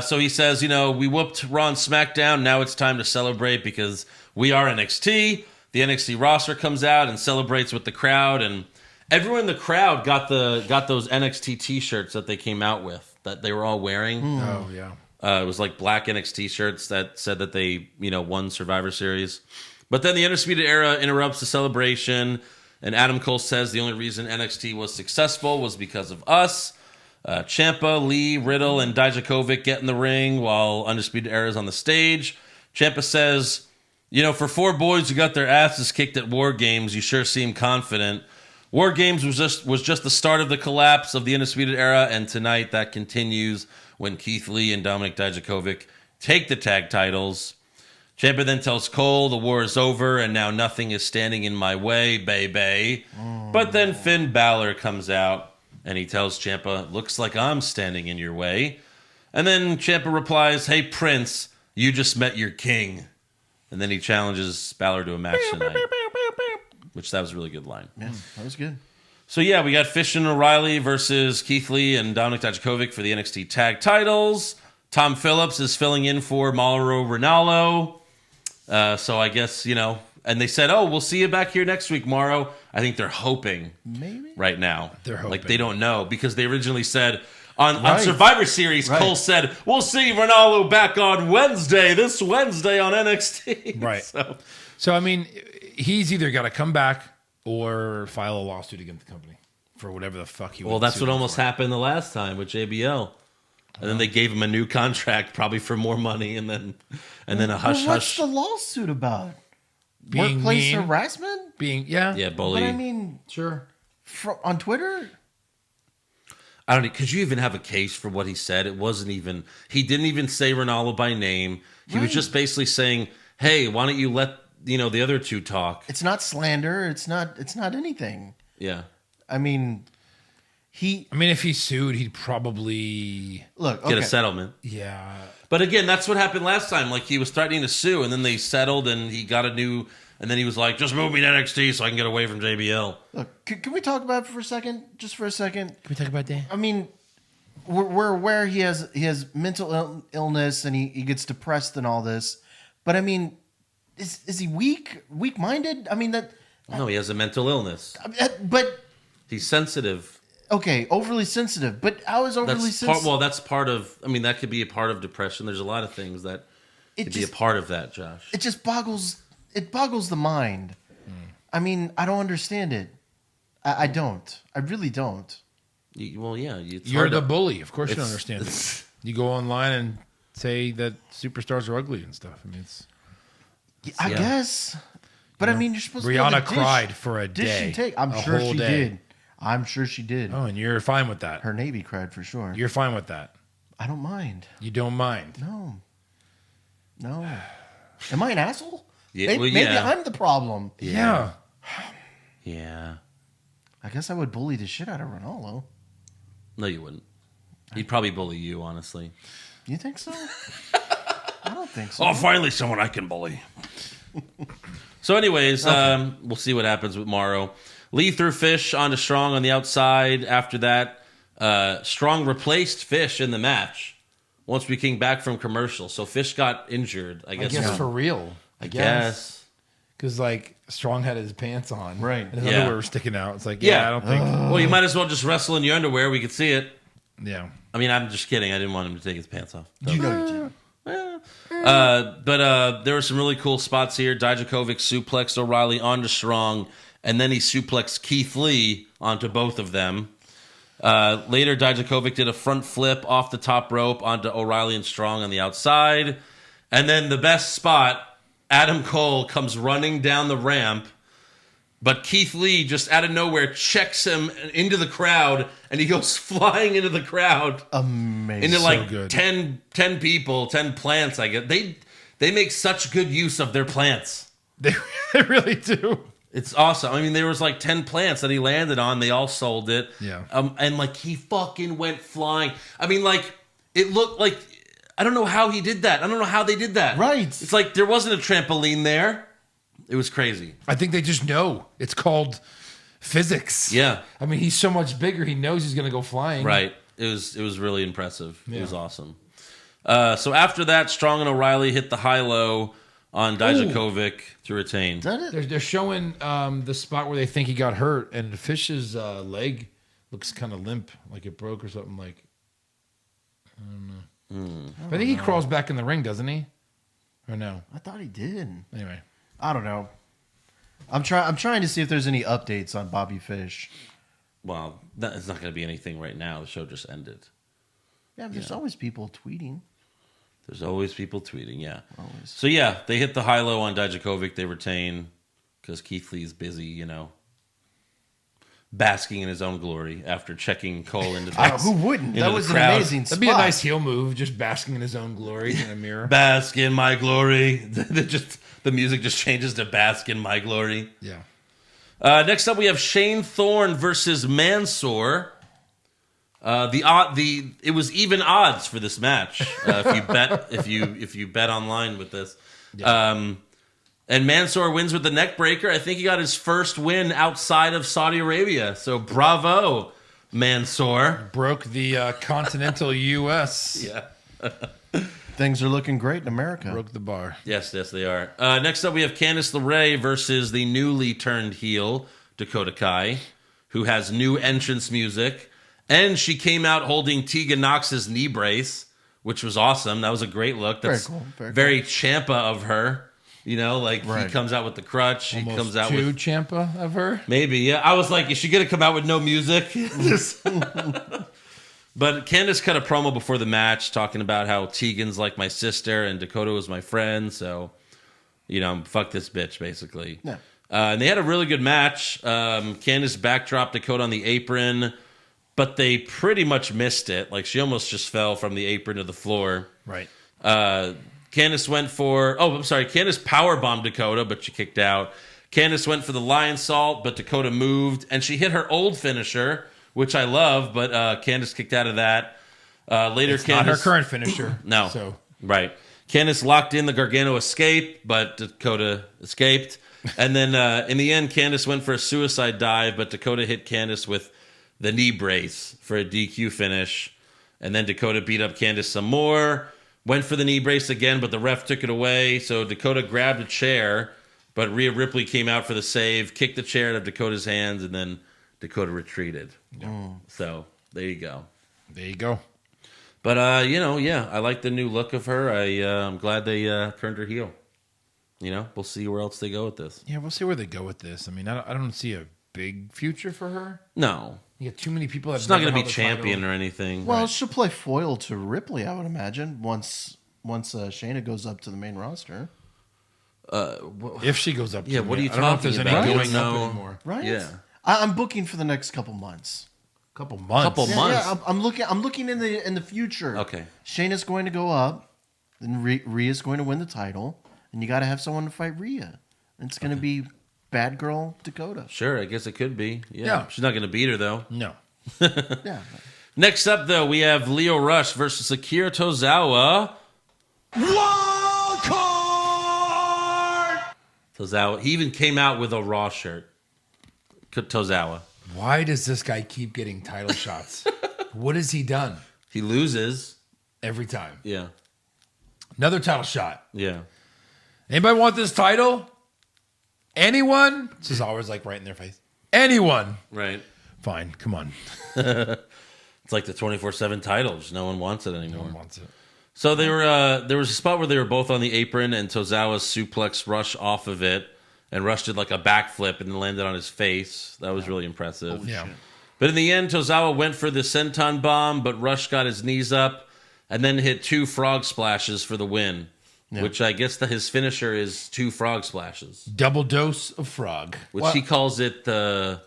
So he says, we whooped Raw and SmackDown. Now it's time to celebrate because we are NXT. The NXT roster comes out and celebrates with the crowd. And everyone in the crowd got those NXT T-shirts that they came out with that they were all wearing. Oh, yeah. It was like black NXT shirts that said that they, won Survivor Series. But then the Undisputed Era interrupts the celebration, and Adam Cole says the only reason NXT was successful was because of us. Ciampa, Lee, Riddle, and Dijakovic get in the ring while Undisputed Era is on the stage. Ciampa says, for 4 boys who got their asses kicked at War Games, you sure seem confident. War Games was just the start of the collapse of the Undisputed Era, and tonight that continues when Keith Lee and Dominic Dijakovic take the tag titles. Ciampa then tells Cole the war is over and now nothing is standing in my way, baby. But then Finn Balor comes out and he tells Ciampa, looks like I'm standing in your way. And then Ciampa replies, hey, Prince, you just met your king. And then he challenges Balor to a match tonight. Which that was a really good line. Yeah, that was good. So yeah, we got Fish and O'Reilly versus Keith Lee and Dominic Dijakovic for the NXT tag titles. Tom Phillips is filling in for Mauro Ranallo. So I guess, and they said, we'll see you back here next week, Mauro. I think they're hoping Maybe. right now. They're hoping. Like they don't know because they originally said on Right. Survivor Series, Right. Cole said, we'll see Ranallo back on this Wednesday on NXT. Right. So I mean, he's either got to come back or file a lawsuit against the company for whatever the fuck he well, would that's sue what them almost for. happened the last time with JBL. And then they gave him a new contract, probably for more money, and then a hush Well, what's hush. the lawsuit about? Being Workplace mean. harassment? Yeah, bully. But I mean, Sure. on Twitter? I don't know. Could you even have a case for what he said? It wasn't even. He didn't even say Ronaldo by name. He was Right. just basically saying, "Hey, why don't you let the other two talk?" It's not slander. It's not anything. Yeah. I mean, if he sued, he'd probably look, Get okay. a settlement. yeah. But again, that's what happened last time. Like he was threatening to sue, and then they settled, and he got a new. And then he was like, "Just move me to NXT so I can get away from JBL." Look, can we talk about it for a second? Just for a second. Can we talk about that? I mean, we're aware he has mental illness and he gets depressed and all this. But I mean, is he weak minded? I mean No, he has a mental illness. but He's sensitive. okay, overly sensitive. But how is overly That's sensitive? part. Well, that's part of. I mean, that could be a part of depression. There's a lot of things that could be a part of that, Josh. It just boggles the mind. I mean, I don't understand it. I don't. I really don't. Well, yeah, it's You're hard the to- bully. Of course you don't it's- understand it. You go online and say that superstars are ugly and stuff. I mean, it's I Yeah. guess. But I mean, you're supposed to be able Rihanna to dish- cried for a dish day. and take. I'm a sure whole she day. did. I'm sure she did. Oh, and you're fine with that. Her Navy cried for sure. You're fine with that. I don't mind. You don't mind. No. Am I an asshole? Yeah, Maybe, well, maybe yeah. I'm the problem. Yeah. Yeah. I guess I would bully the shit out of Ronaldo. No, you wouldn't. He'd probably bully you, honestly. You think so? I don't think so. Oh, finally, someone I can bully. So, anyways, we'll see what happens with Morrow. Lee threw Fish onto Strong on the outside. After that, Strong replaced Fish in the match once we came back from commercial. So Fish got injured, I guess. For real. I guess. Because, like, Strong had his pants on. Right. And his Yeah. underwear was sticking out. It's like, I don't think. Well, you might as well just wrestle in your underwear. We could see it. Yeah. I mean, I'm just kidding. I didn't want him to take his pants off. You know you did. But there were some really cool spots here. Dijakovic suplexed O'Reilly onto Strong, and then he suplexed Keith Lee onto both of them. Later, Dijakovic did a front flip off the top rope onto O'Reilly and Strong on the outside. And then the best spot, Adam Cole comes running down the ramp, but Keith Lee just out of nowhere checks him into the crowd, and he goes flying into the crowd. Amazing. Into like good. 10 people, 10 plants, I guess. They make such good use of their plants. They really do. It's awesome. I mean, there was like 10 plants that he landed on. They all sold it. Yeah. And like he fucking went flying. I mean, like it looked like, I don't know how he did that. I don't know how they did that. Right. It's like there wasn't a trampoline there. It was crazy. I think they just know. It's called physics. Yeah. I mean, he's so much bigger. He knows he's going to go flying. Right. It was really impressive. It Yeah. was awesome. So after that, Strong and O'Reilly hit the high-low on Dijakovic to retain. Is that it? They're showing the spot where they think he got hurt, and Fish's leg looks kind of limp, like it broke or something. Like, I don't know. I think he crawls back in the ring, doesn't he? Or no? I thought he did. Anyway, I don't know. I'm trying to see if there's any updates on Bobby Fish. Well, it's not going to be anything right now. The show just ended. Yeah, there's always people tweeting. There's always people tweeting, yeah. Always. So, yeah, they hit the high-low on Dijakovic. They retain because Keith Lee's busy, basking in his own glory after checking Cole into the Who wouldn't? into That the was an crowd. amazing spot. that'd be a nice heel move, just basking in his own glory in a mirror. Bask in my glory. The music just changes to bask in my glory. Yeah. Next up, we have Shane Thorne versus Mansoor. It was even odds for this match. If you bet online with this, and Mansoor wins with the neck breaker. I think he got his first win outside of Saudi Arabia. So bravo, Mansoor. Broke the continental U.S. Yeah. Things are looking great in America. Broke the bar. Yes, they are. Next up, we have Candice LeRae versus the newly turned heel Dakota Kai, who has new entrance music. And she came out holding Tegan Knox's knee brace, which was awesome. That was a great look. That's Very cool. very Ciampa of her. He Right. comes out with the crutch. He Almost comes out too with... Ciampa of her. Maybe, yeah. I was like, is she going to come out with no music? But Candice cut a promo before the match talking about how Tegan's like my sister and Dakota was my friend. So, fuck this bitch, basically. Yeah. And they had a really good match. Candice backdropped Dakota on the apron, but they pretty much missed it. Like, she almost just fell from the apron to the floor. Right. Candice went for... Oh, I'm sorry. Candice powerbombed Dakota, but she kicked out. Candice went for the lion salt, but Dakota moved. And she hit her old finisher, which I love, but Candice kicked out of that. Later, It's Candice... not her current finisher. No. So Right. Candice locked in the Gargano escape, but Dakota escaped. And then in the end, Candice went for a suicide dive, but Dakota hit Candice with the knee brace for a DQ finish. And then Dakota beat up Candice some more. Went for the knee brace again, but the ref took it away. So Dakota grabbed a chair, but Rhea Ripley came out for the save, kicked the chair out of Dakota's hands, and then Dakota retreated. So there you go. there you go. But, I like the new look of her. I'm glad they turned her heel. We'll see where else they go with this. Yeah, we'll see where they go with this. I mean, I don't see a big future for her. No. You got too many people that She's not going to be champion or anything. Well, she'll play foil to Ripley, I would imagine, once Shayna goes up to the main roster. If she goes up. Yeah, to what the- are you I don't know if talking there's any about? going You up don't know. anymore. Right? Yeah. I'm booking for the next couple months. Couple months. Couple months. I'm looking in the future. Okay. Shayna's going to go up, then Rhea's going to win the title, and you got to have someone to fight Rhea. And it's going to be Bad Girl Dakota. Sure, I guess it could be. Yeah. She's not going to beat her, though. No. Yeah. Next up, though, we have Leo Rush versus Akira Tozawa. Wild card! Tozawa, he even came out with a Raw shirt. Tozawa. Why does this guy keep getting title shots? What has he done? He loses. Every time. Yeah. Another title shot. Yeah. Anybody want this title? Anyone? This is always like right in their face. Anyone? Right. Fine. Come on. It's like the 24/7 titles. No one wants it No anymore. one wants it. So they were. There was a spot where they were both on the apron, and Tozawa suplexed Rush off of it, and Rush did like a backflip and landed on his face. That was really impressive. Yeah. But in the end, Tozawa went for the senton bomb, but Rush got his knees up and then hit 2 frog splashes for the win, which I guess his finisher is 2 frog splashes, Double dose of frog. which he calls it the.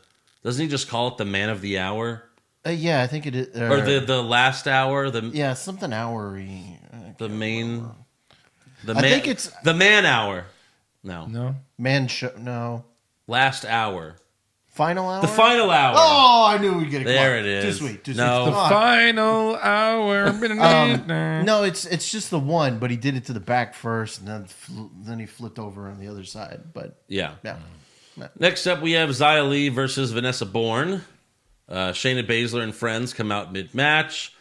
Doesn't he just call it the man of the hour Yeah, I think it is. or the last hour? Yeah, something hour-y. The main. The I man, think it's- the man hour. No. No. Man show. No. Last hour. Final hour? The final hour. Oh, I knew we'd get it. There Come on. it is. Too sweet. Too No. sweet. The Come on. final hour. No, it's just the one, but he did it to the back first, and then he flipped over on the other side. But Yeah. yeah, Next up, we have Xia Li versus Vanessa Bourne. Shayna Baszler and friends come out mid-match.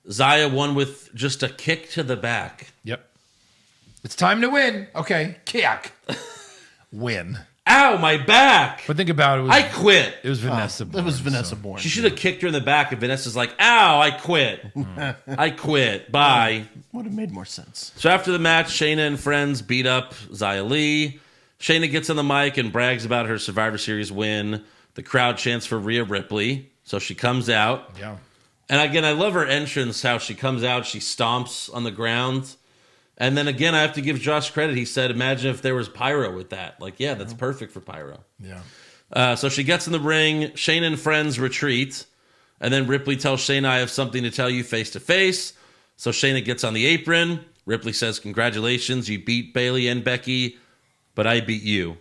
Xia won with just a kick to the back. Yep. It's time to win. Okay. Kick. Win. Ow, my back! But think about it. I quit. It was Vanessa. that was Bourne, Vanessa so- Bourne. She should have kicked her in the back, and Vanessa's like, ow, I quit. I quit. Bye. Would have made more sense. So after the match, Shayna and friends beat up Xia Li. Shayna gets on the mic and brags about her Survivor Series win. The crowd chants for Rhea Ripley. So she comes out. Yeah. And again, I love her entrance, how she comes out, she stomps on the ground. And then again, I have to give Josh credit. He said, imagine if there was pyro with that. Like, yeah, that's perfect for pyro. Yeah. So she gets in the ring. Shayna and friends retreat. And then Ripley tells Shayna, I have something to tell you face to face. So Shayna gets on the apron. Ripley says, congratulations, you beat Bayley and Becky, but I beat you.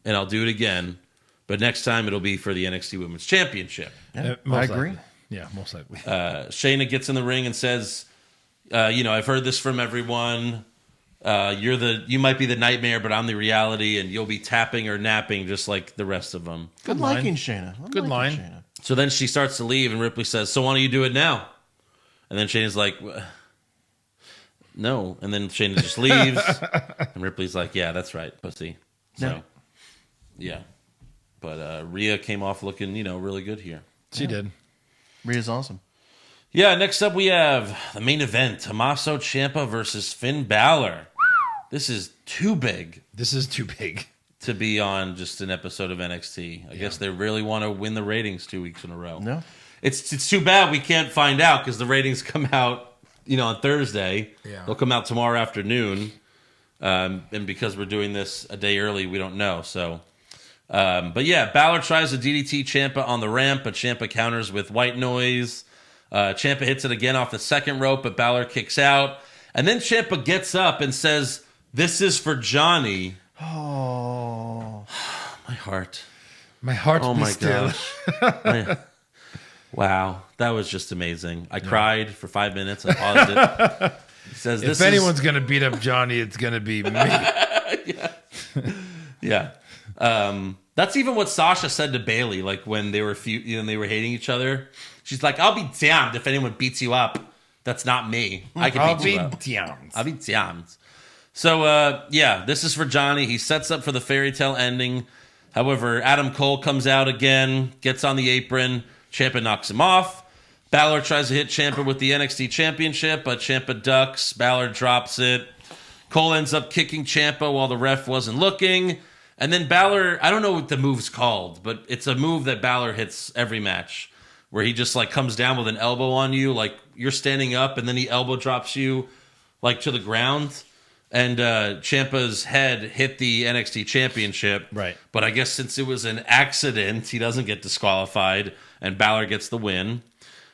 And I'll do it again. But next time it'll be for the NXT Women's Championship. Yeah, Most I agree. likely. Yeah, most likely. Shayna gets in the ring and says, I've heard this from everyone. You might be the nightmare, but I'm the reality, and you'll be tapping or napping just like the rest of them. Good line. liking Shayna. I'm Good liking line. Shayna. So then she starts to leave, and Ripley says, so why don't you do it now? And then Shayna's like, no. And then Shayna just leaves, and Ripley's like, yeah, that's right, pussy. So, yeah. But Rhea came off looking, really good here. She did. Rhea's awesome. Yeah, next up we have the main event, Tommaso Ciampa versus Finn Balor. This is too big This is too big. to be on just an episode of NXT. I guess they really want to win the ratings 2 weeks in a row. No, It's too bad we can't find out because the ratings come out, on Thursday. Yeah. They'll come out tomorrow afternoon. And because we're doing this a day early, we don't know. So, but yeah, Balor tries to DDT Ciampa on the ramp, but Ciampa counters with white noise. Ciampa hits it again off the second rope, but Balor kicks out. And then Ciampa gets up and says, "This is for Johnny." oh, My heart. My heart. Oh be my still. gosh. Wow, that was just amazing. I cried for 5 minutes. I paused it. He says, If anyone's gonna beat up Johnny, it's gonna be me. Yeah. That's even what Sasha said to Bayley, like when they were they were hating each other. She's like, "I'll be damned if anyone beats you up. That's not me. I can I'll beat you be up. down. I'll be damned." So, this is for Johnny. He sets up for the fairy tale ending. However, Adam Cole comes out again, gets on the apron. Ciampa knocks him off. Balor tries to hit Ciampa with the NXT Championship, but Ciampa ducks. Balor drops it. Cole ends up kicking Ciampa while the ref wasn't looking. And then Balor, I don't know what the move's called, but it's a move that Balor hits every match where he just comes down with an elbow on you, like you're standing up, and then he elbow drops you to the ground. And Ciampa's head hit the NXT Championship. Right. But I guess since it was an accident, he doesn't get disqualified, and Balor gets the win.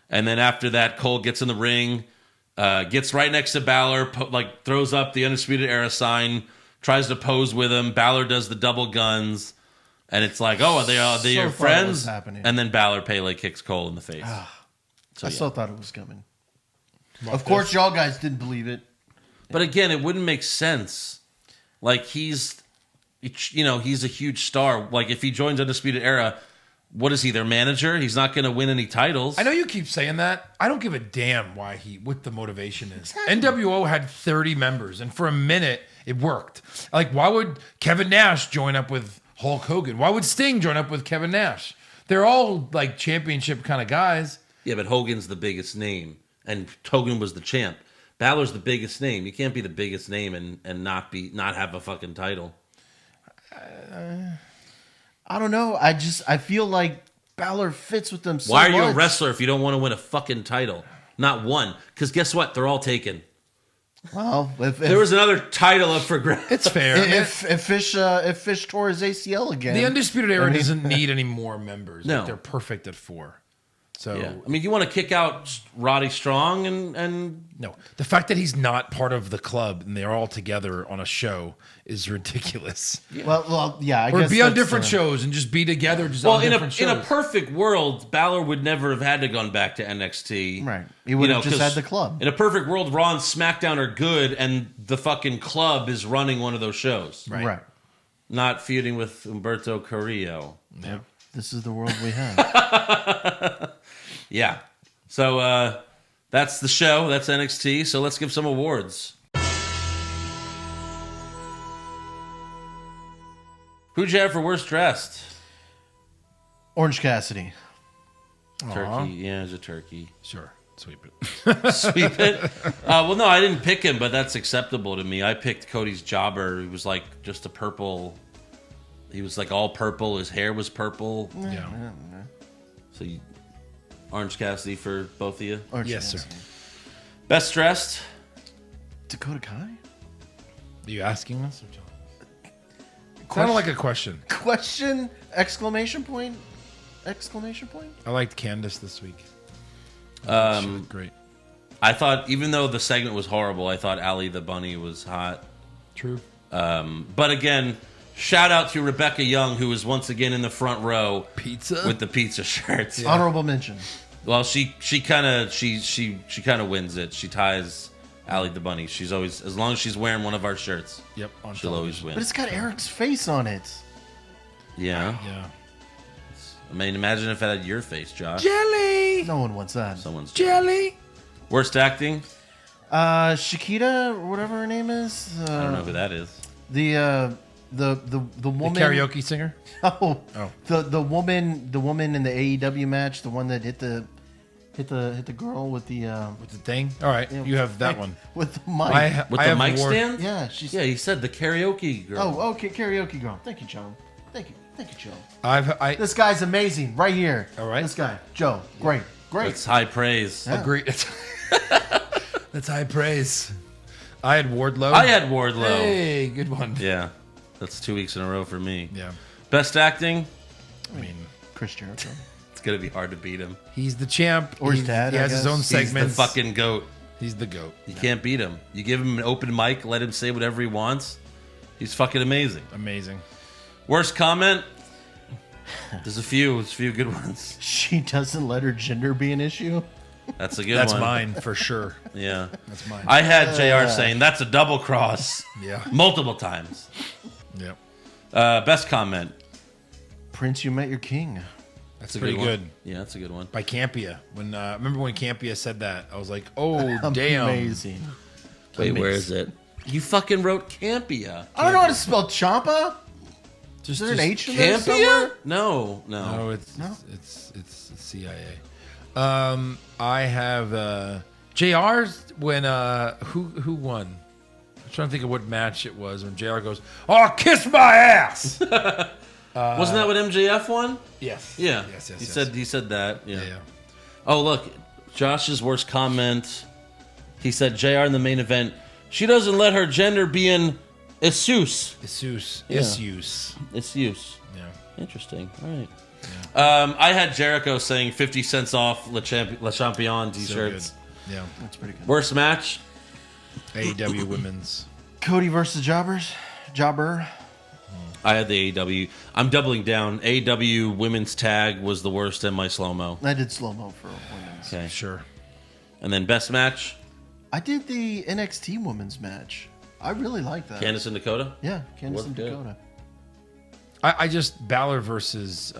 And then after that, Cole gets in the ring, gets right next to Balor, throws up the Undisputed Era sign, tries to pose with him. Balor does the double guns, and it's like, oh, are they So your thought it was friends? happening. And then Balor Pele kicks Cole in the face. I still thought it was coming. Of course, y'all guys didn't believe it. But again, it wouldn't make sense. He's a huge star. Like if he joins Undisputed Era, what is he, their manager? He's not going to win any titles. I know you keep saying that. I don't give a damn what the motivation is. NWO had 30 members, and for a minute, it worked. Like, why would Kevin Nash join up with Hulk Hogan? Why would Sting join up with Kevin Nash? They're all like championship kind of guys. Yeah, but Hogan's the biggest name, and Hogan was the champ. Balor's the biggest name. You can't be the biggest name and not have a fucking title. I don't know. I feel like Balor fits with them so Why are you a much. wrestler if you don't want to win a fucking title? Not one. Because guess what? They're all taken. Well, if There was another title up for grabs. It's fair. if Fish tore his ACL again, The Undisputed Era doesn't need any more members. No. Like, they're perfect at 4. So Yeah. I mean, you want to kick out Roddy Strong and no, the fact that he's not part of the club and they're all together on a show is ridiculous. well, yeah. I Or guess be on that's, different shows and just be together. Just well, on in different a shows. perfect world, Balor would never have had to gone back to NXT. Right. He would have just 'cause had the club. In a perfect world, Raw and SmackDown are good, and the fucking club is running one of those shows, Right. not feuding with Humberto Carrillo. Yeah. This is the world we have. Yeah. So that's the show. That's NXT. So let's give some awards. Who'd you have for worst dressed? Orange Cassidy. Turkey. Yeah, it's a turkey. Sure. Sweep it. Sweep it. Well, no, I didn't pick him, but that's acceptable to me. I picked Cody's jobber. He was like just a purple. He was like all purple. His hair was purple. Yeah. So Orange Cassidy for both of you. Orange Yes, sir. Cassidy. Best dressed? Dakota Kai? Are you asking us? Sounded like a question. Question? Exclamation point? Exclamation point? I liked Candace this week. She looked great. I thought, even though the segment was horrible, I thought Ali the Bunny was hot. True. But again, shout out to Rebecca Young, who was once again in the front row Pizza? with the pizza shirts. Honorable mention. Well, she kind of wins it. She ties Ali the Bunny. She's always, as long as she's wearing one of our shirts, Yep. On she'll always television. win. But it's got Eric's face on it. Yeah. Yeah. I mean, imagine if it had your face, Josh. Jelly! No one wants that. Someone's Jelly! worst acting. Shakita, or whatever her name is. I don't know who that is. The woman. The karaoke singer? Oh, Oh. the woman in the AEW match, the one that hit the girl with the With the thing? All right. You have that one. with the mic. With I the have mic war- stand? Yeah, she's. Yeah, he said the karaoke girl. Oh, okay, karaoke girl. Thank you, Joe. Thank you, Joe. I This guy's amazing, right here. All right. This guy, Joe. Great. It's high praise. Yeah. agree. That's high praise. I had Wardlow. I had Wardlow. Hey, good one. Yeah, that's 2 weeks in a row for me. Yeah. Best acting? I mean, Chris Jericho. It's gonna be hard to beat him. he's the champ. Or his He- dad, He I has his guess. own He's He's the segments. fucking goat. He's the GOAT. You can't beat him. You give him an open mic, let him say whatever he wants. He's fucking amazing. Amazing. Worst comment? There's a few good ones. She doesn't let her gender be an issue. That's a good That's one. mine for sure. Yeah. That's mine. I had JR saying that's a double cross Yeah. multiple times. Yep. Best comment? Prince, you met your king. That's a pretty good one. good. Yeah, that's a good one. By Campia. When remember when Campia said that? I was like, oh damn. Amazing. Wait, where is it? You fucking wrote Campia. I don't know how to spell Champa. Is there an H in there Campia? somewhere? No. No, it's CIA. I have JR's when who won? I'm trying to think of what match it was when JR goes, "Oh, kiss my ass." Wasn't that what MJF won? Yes. Yeah. Yes. He said that. Yeah. Yeah. Oh, look. Josh's worst comment. He said JR in the main event, she doesn't let her gender be an issues. Issues. Yeah. Issues. Issues. Yeah. Interesting. All right. I had Jericho saying 50 cents off Le Champion t-shirts. So good. Yeah. That's pretty good. Worst match? AEW women's. Cody versus Jobber. I had the AEW. I'm doubling down. AEW women's tag was the worst in my slow-mo. I did slow mo for women's. Okay. Sure. And then best match? I did the NXT women's match. I really like that. Candice and Dakota? Yeah, Candice Looked and good. Dakota. I just Balor versus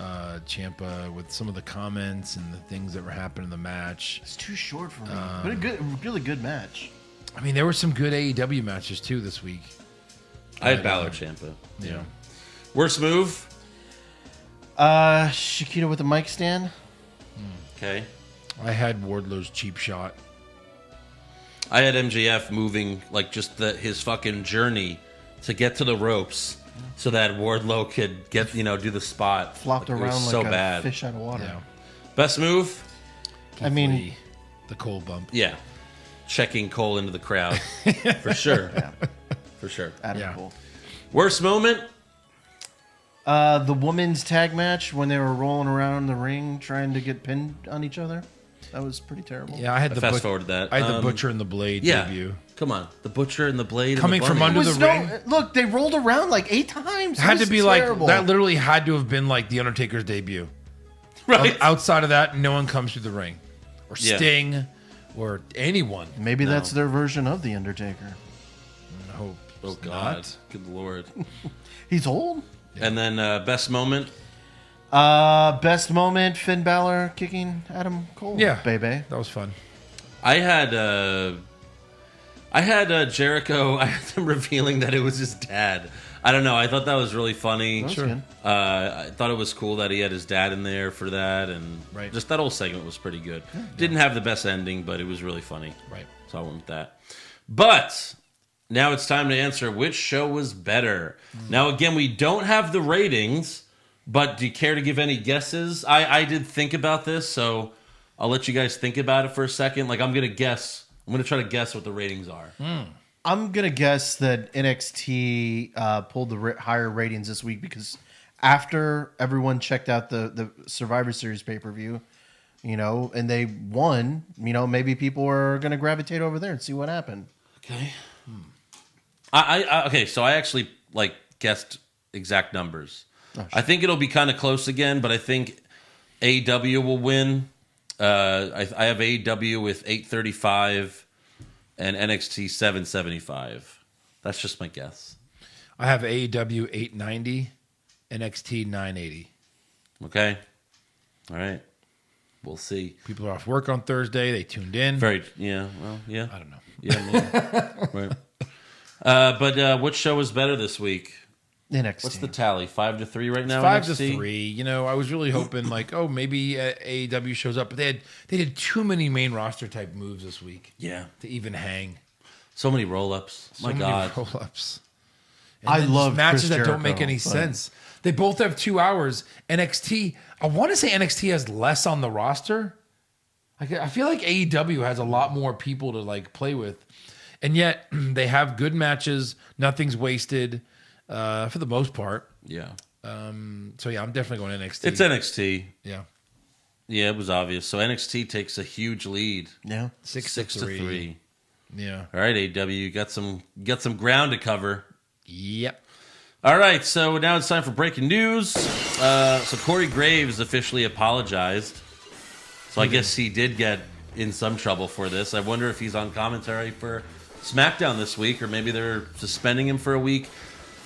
Ciampa with some of the comments and the things that were happening in the match. It's too short for me, but a really good match. I mean, there were some good AEW matches too this week. I had Balor Ciampa. Yeah. Worst move? Shakita with the mic stand. Okay. I had Wardlow's cheap shot. I had MJF moving, like, just his fucking journey to get to the ropes so that Wardlow could get, do the spot. Flopped It was around so like a bad. fish out of water. Yeah. Best move? I mean, Lee, the Cole bump. Yeah. Checking Cole into the crowd. For sure. For sure. Adam Yeah. Cole. Worst moment? The women's tag match when they were rolling around the ring trying to get pinned on each other. That was pretty terrible. Yeah, I had the Fast forward that. I had the Butcher and the Blade Yeah. debut. Come on. The Butcher and the Blade. and Coming the from Bunny. under It was the ring. look, they rolled around like 8 times. It had was to be terrible. like that. Literally had to have been like the Undertaker's debut. Right. Outside of that, no one comes through the ring, or Yeah. Sting, or anyone. Maybe that's their version of the Undertaker. I hope. Oh, it's God. not. Good Lord. He's old. And then best moment? Best moment: Finn Balor kicking Adam Cole. Yeah. baby. That was fun. I had Jericho. I had them revealing that it was his dad. I don't know. I thought that was really funny. That was good. I thought it was cool that he had his dad in there for that, and Right. just that whole segment was pretty good. Didn't have the best ending, but it was really funny. Right. So I went with that. But now it's time to answer which show was better. Now again, we don't have the ratings, but do you care to give any guesses? I did think about this, so I'll let you guys think about it for a second. Like I'm gonna guess. I'm gonna try to guess what the ratings are. I'm gonna guess that NXT pulled the higher ratings this week because after everyone checked out the Survivor Series pay-per-view, and they won, maybe people are gonna gravitate over there and see what happened. Okay. I okay, so I actually guessed exact numbers. I think it'll be kind of close again, but I think AEW will win. I have AEW with 835 and NXT 775. That's just my guess. I have AEW 890, NXT 980. Okay. All right. We'll see. People are off work on Thursday. They tuned in. Yeah. Well, yeah. I don't know. Yeah. Maybe. Right. But which show was better this week? NXT. What's the tally? 5-3 right now. 5-3. I was really hoping maybe AEW shows up, but they did too many main roster type moves this week Yeah. to even hang. So many roll-ups. My God. roll ups. I love matches Chris that don't make Jericho, any but- sense. They both have 2 hours. NXT. I want to say NXT has less on the roster. I feel like AEW has a lot more people to play with, and yet they have good matches. Nothing's wasted. For the most part. Yeah. So yeah, I'm definitely going NXT. It's NXT. Yeah. Yeah, it was obvious. So NXT takes a huge lead. Yeah. 6-3. Yeah. All right, AEW, got some ground to cover. Yep. All right, so now it's time for breaking news. So Corey Graves officially apologized. So I guess he did get in some trouble for this. I wonder if he's on commentary for SmackDown this week, or maybe they're suspending him for a week.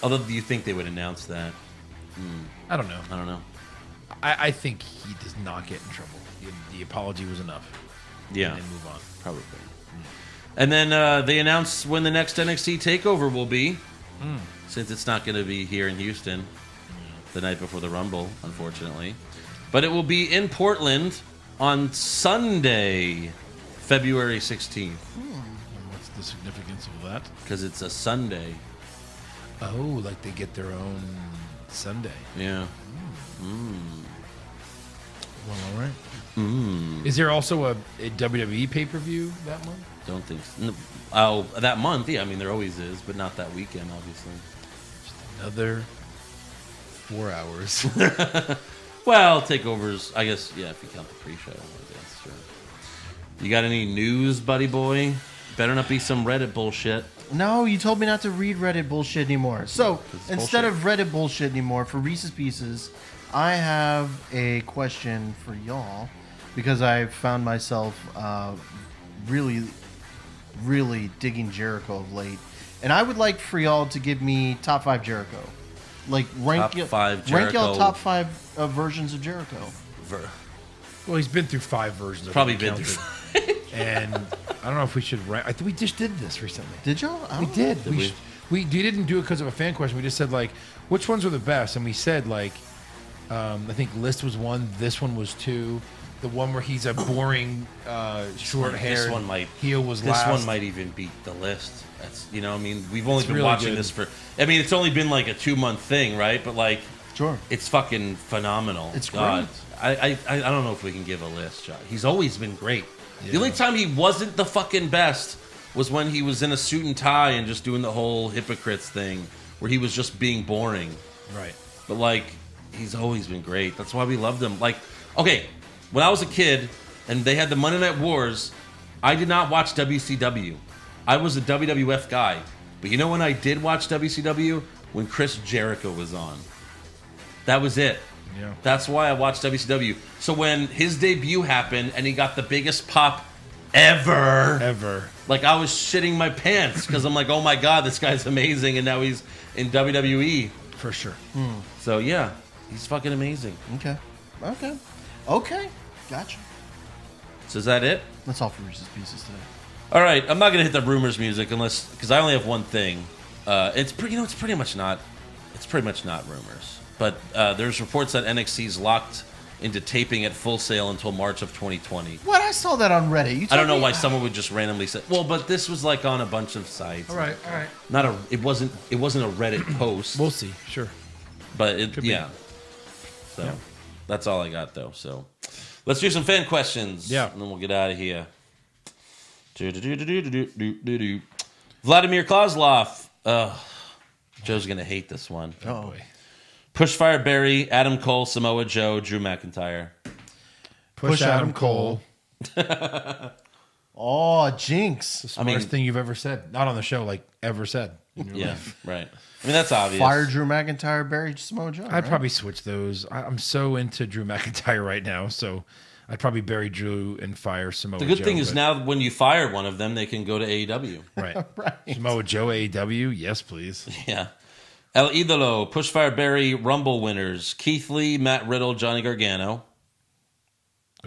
Although, do you think they would announce that? I don't know. I don't know. I think he does not get in trouble. The apology was enough. Yeah, And then move on. probably. And then they announced when the next NXT TakeOver will be, since it's not going to be here in Houston the night before the Rumble, unfortunately. But it will be in Portland on Sunday, February 16th, What's the significance of that? because it's a Sunday. Oh, they get their own Sunday. Yeah. Well, all right. Is there also a WWE pay-per-view that month? Don't think so. Oh, that month, yeah. I mean, there always is, but not that weekend, obviously. Another 4 hours. Well, TakeOvers, I guess, yeah, if you count the pre-show, I guess, sure. You got any news, buddy boy? Better not be some Reddit bullshit. No, you told me not to read Reddit bullshit anymore. So It's instead bullshit. of Reddit bullshit anymore, for Reese's Pieces, I have a question for y'all because I found myself really, really digging Jericho of late. And I would like for y'all to give me top 5 Jericho. Like rank Top five rank y'all Jericho. top 5 versions of Jericho. Well, he's been through 5 versions. Of Probably it, been counted. through. And I don't know if we should rank. I think we just did this recently. Did y'all? I We don't- did. we? We didn't do it because of a fan question. We just said like, which ones were the best? And we said like, I think List was 1. This one was 2. The one where he's a boring, short hair. This one might. heel was This last. one might even beat the list. That's I mean, we've only It's been really watching good. this for. I mean, it's only been like a 2-month thing, right? But like, Sure. it's fucking phenomenal. It's God. great. I don't know if we can give a list, John. He's always been great. The Yeah. only time he wasn't the fucking best was when he was in a suit and tie and just doing the whole hypocrites thing, where he was just being boring. Right. But like, he's always been great. That's why we loved him. Like, okay, when I was a kid and they had the Monday Night Wars, I did not watch WCW. I was a WWF guy. But you know when I did watch WCW? When Chris Jericho was on. That was it. Yeah. That's why I watched WCW. So when his debut happened and he got the biggest pop ever. Like, I was shitting my pants because I'm like, oh my God, this guy's amazing. And now he's in WWE. For sure. So, yeah, he's fucking amazing. Okay. Gotcha. So, is that it? That's all for Reese's Pieces today. All right, I'm not going to hit the rumors music because I only have one thing. It's pretty much not rumors. But there's reports that NXT's locked into taping at Full Sail until March of 2020. What? I saw that on Reddit. You I don't know told me- why someone would just randomly say, well, but this was like on a bunch of sites. All right. It wasn't a Reddit post. We'll see. Sure. But it, be. yeah. So that's all I got though. So let's do some fan questions. Yeah. And then we'll get out of here. Do-do-do-do-do-do-do-do. Vladimir Kozlov. Joe's gonna hate this one. Oh, Boy. Pushfire Barry, Adam Cole, Samoa Joe, Drew McIntyre. Push Adam Cole. Oh, jinx. Smartest thing you've ever said. Not on the show, like ever said. in your Yeah, life. right. I mean, that's obvious. Fire Drew McIntyre, Barry Samoa Joe. I'd right? probably switch those. I'm so into Drew McIntyre right now, so I'd probably bury Drew and fire Samoa Joe. The good thing is but- now when you fire one of them, they can go to AEW. Right. Right. Samoa Joe AEW, yes, please. Yeah. El Idolo, Pushfire Barry, Rumble winners. Keith Lee, Matt Riddle, Johnny Gargano.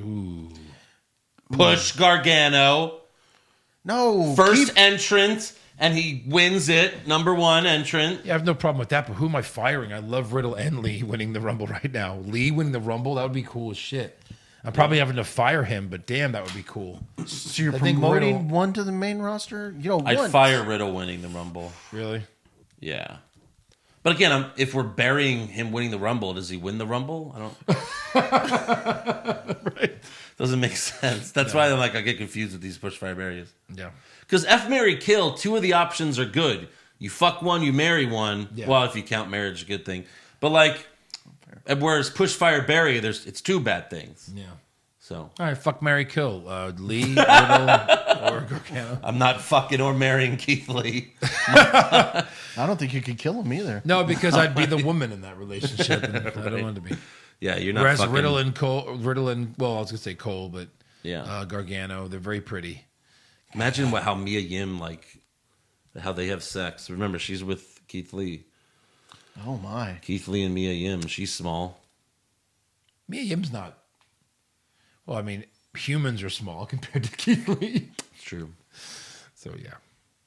Ooh. Push Gargano. No. First keep- entrant, and he wins it. Number 1 entrant. Yeah, I have no problem with that, but who am I firing? I love Riddle and Lee winning the Rumble right now. Lee winning the Rumble, that would be cool as shit. I'm probably having to fire him, but damn, that would be cool. So you're I think promoting Riddle- one to the main roster? You know, I'd once. fire Riddle winning the Rumble. Really? Yeah. But again, if we're burying him winning the Rumble, does he win the Rumble? I don't. Right. Doesn't make sense. That's why I get confused with these Pushfire Barrys. Yeah. Because F, marry, kill, 2 of the options are good. You fuck one, you marry one. Yeah. Well, if you count marriage, a good thing. But like, whereas Pushfire Barry, it's 2 bad things. Yeah. So All right, fuck, marry, kill. Lee, Riddle, or Gargano. I'm not fucking or marrying Keith Lee. I don't think you could kill him either. No, because I'd be the woman in that relationship. And I don't want to be. Yeah, you're not. Whereas fucking, Riddle and well, I was gonna say Cole, but Yeah. Gargano, they're very pretty. Imagine how Mia Yim how they have sex. Remember, she's with Keith Lee. Oh, my. Keith Lee and Mia Yim. She's small. Mia Yim's not. Well, I mean, humans are small compared to Keith Lee. It's true. So yeah.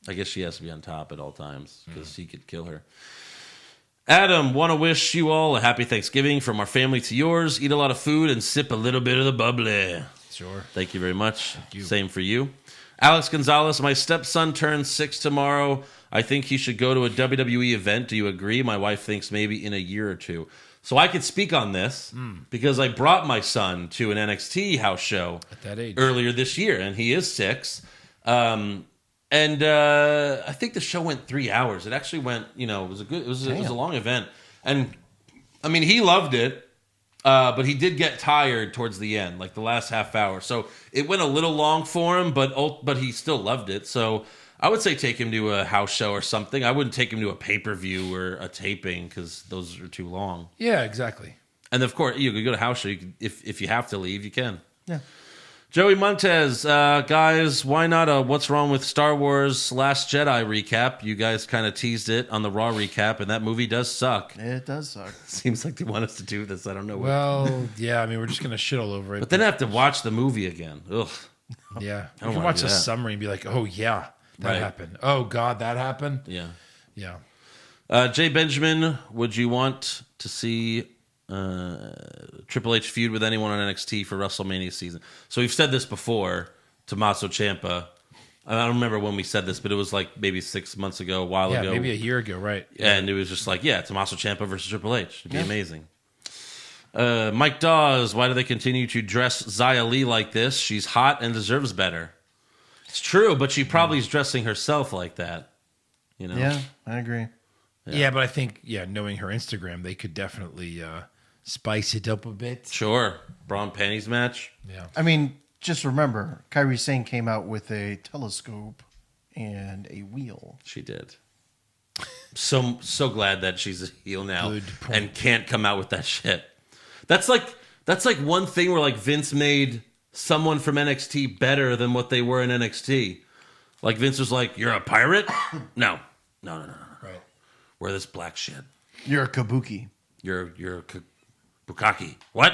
I guess she has to be on top at all times because he could kill her. Adam, want to wish you all a happy Thanksgiving from our family to yours. Eat a lot of food and sip a little bit of the bubbly. Sure. Thank you very much. you. Same for you. Alex Gonzalez, my stepson turns 6 tomorrow. I think he should go to a WWE event. Do you agree? My wife thinks maybe in a year or 2. So I could speak on this because I brought my son to an NXT house show At that age. earlier this year, and he is 6. And I think the show went 3 hours. It actually went, it was it was a long event. And I mean, he loved it. But he did get tired towards the end, like the last half hour. So it went a little long for him, but he still loved it. So I would say take him to a house show or something. I wouldn't take him to a pay-per-view or a taping because those are too long. Yeah, exactly. And of course, you could go to a house show. If you have to leave, you can. Yeah. Joey Montez, guys, why not a What's Wrong with Star Wars Last Jedi recap? You guys kind of teased it on the Raw recap, and that movie does suck. It does suck. Seems like they want us to do this. I don't know. Well, yeah, I mean, we're just going to shit all over it. But then I have to watch the movie again. Ugh. Yeah. I You don't can wanna watch do the that. summary and be like, oh, yeah, that Right. happened. Oh, God, that happened? Yeah. Yeah. Jay Benjamin, would you want to see Triple H feud with anyone on NXT for WrestleMania season? So we've said this before, Tommaso Ciampa. I don't remember when we said this, but it was like maybe 6 months ago, a while Yeah, ago. maybe a year ago, right? And it was just like, yeah, Tommaso Ciampa versus Triple H. It'd be amazing. Mike Dawes, why do they continue to dress Xia Li like this? She's hot and deserves better. It's true, but she probably is dressing herself like that. You know? Yeah, I agree. Yeah, but I think, knowing her Instagram, they could definitely spice it up a bit. Sure. Bra and panties match. Yeah. I mean, just remember, Kairi Sane came out with a telescope and a wheel. She did. So glad that she's a heel now Good point. and can't come out with that shit. That's like one thing where like Vince made someone from NXT better than what they were in NXT. Like Vince was like, "You're a pirate? No. Right. Wear this black shit. You're a kabuki. You're a Bukaki. What?"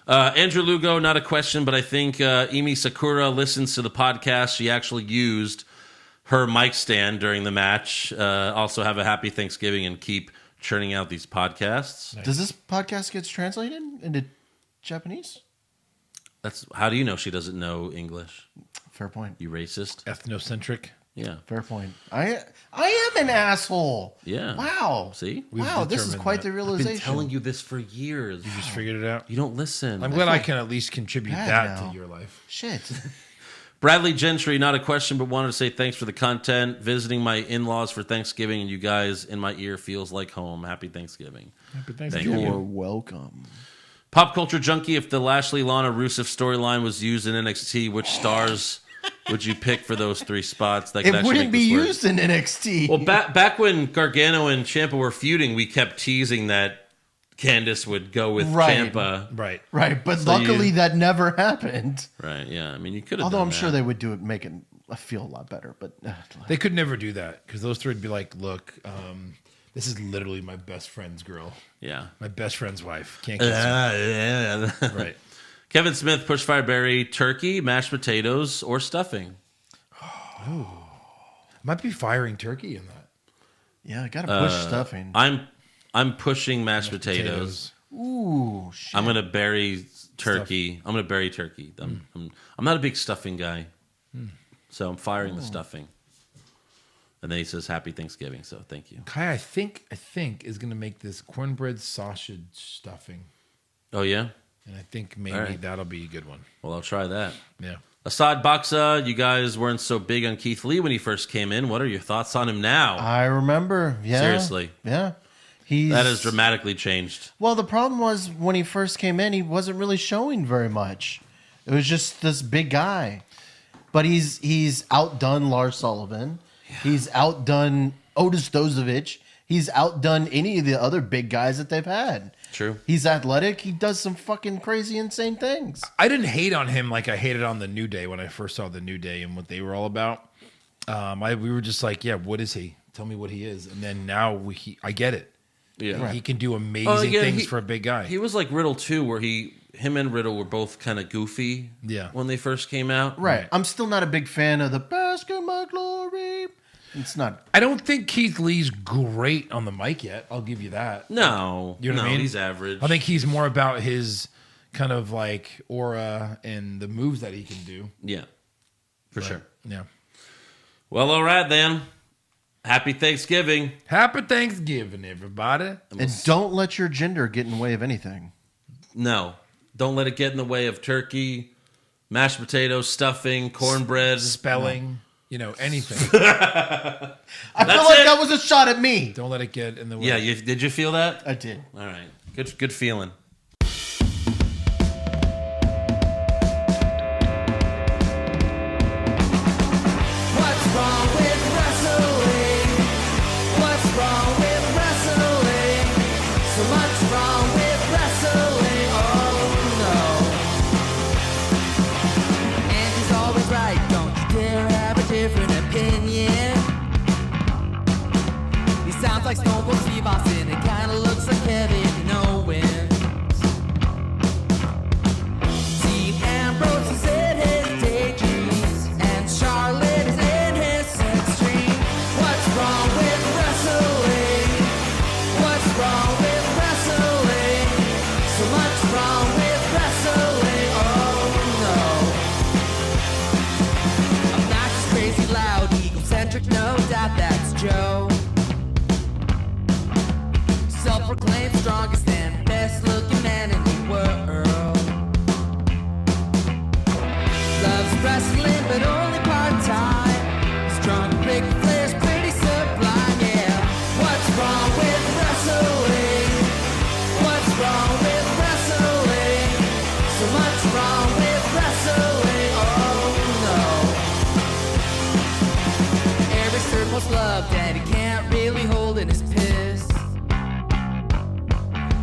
Andrew Lugo, not a question, but I think Emi Sakura listens to the podcast. She actually used her mic stand during the match. Also, have a happy Thanksgiving and keep churning out these podcasts. Does this podcast get translated into Japanese? That's how do you know she doesn't know English? Fair point. You racist? Ethnocentric. Yeah. Fair point. I am an asshole. Yeah. Wow. See? Wow, this is determined quite that. the I've realization. been telling you this for years. You just figured it out. You don't listen. I'm glad I can at least contribute bad that now. to your life. Shit. Bradley Gentry, not a question, but wanted to say thanks for the content. Visiting my in-laws for Thanksgiving, and you guys in my ear feels like home. Happy Thanksgiving. Happy Thank Thanksgiving. you. You're welcome. Pop Culture Junkie, if the Lashley Lana Rusev storyline was used in NXT, which stars would you pick for those 3 spots? That could It actually wouldn't make be this work? used in NXT. Well, back when Gargano and Ciampa were feuding, we kept teasing that Candice would go with Right. Ciampa. Right. right, but So luckily you- that never happened. Right, yeah. I mean, you could have Although done I'm sure that. they would do it, make it feel a lot better. But They could never do that because those 3 would be like, look, this is literally my best friend's girl. Yeah. My best friend's wife. Can't kiss her. Right. Kevin Smith, Pushfire Berry, turkey, mashed potatoes, or stuffing. Might be firing turkey in that. yeah, I gotta push stuffing. I'm pushing mashed potatoes. Ooh, shit. I'm gonna bury turkey. I'm gonna bury turkey. I'm not a big stuffing guy, so I'm firing the stuffing. And then he says, "Happy Thanksgiving." So thank you. Kai, I think is going to make this cornbread sausage stuffing, Oh yeah. and I think maybe All right. that'll be a good one. Well, I'll try that. Yeah. Assad Baksa, you guys weren't so big on Keith Lee when he first came in. What are your thoughts on him now? I remember. Yeah. Seriously. Yeah. He's That has dramatically changed. Well, the problem was when he first came in, he wasn't really showing very much. It was just this big guy. But he's outdone Lars Sullivan. Yeah. He's outdone Otis Dozovich. He's outdone any of the other big guys that they've had. True. He's athletic. He does some fucking crazy, insane things. I didn't hate on him like I hated on the New Day when I first saw the New Day and what they were all about. We were just like, yeah, what is he? Tell me what he is. And then now I get it. Yeah. He can do amazing things for a big guy. He was like Riddle too, where him and Riddle were both kind of goofy. Yeah. When they first came out. Right. I'm still not a big fan of the Bask in My Glory. It's not. I don't think Keith Lee's great on the mic yet. I'll give you that. No. You know what I mean? He's average. I think he's more about his kind of like aura and the moves that he can do. Yeah. For But, sure. Yeah. Well, all right then. Happy Thanksgiving. Happy Thanksgiving, everybody. And don't let your gender get in the way of anything. No. Don't let it get in the way of turkey, mashed potatoes, stuffing, cornbread. Spelling, anything. I feel That's like it. that was a shot at me. Don't let it get in the way. Yeah, did you feel that? I did. All right. Good feeling. What's wrong with wrestling? What's wrong with wrestling? So much wrong with wrestling. Oh no. doubt that's Joe. Self-proclaimed strongest and best-looking man in the world. Loves wrestling, but only part-time. Strong, big Flair's pretty sublime, yeah. What's wrong with wrestling? What's wrong with wrestling? So much wrong with wrestling, oh no. Eric's third most loved and he can't really hold in his piss.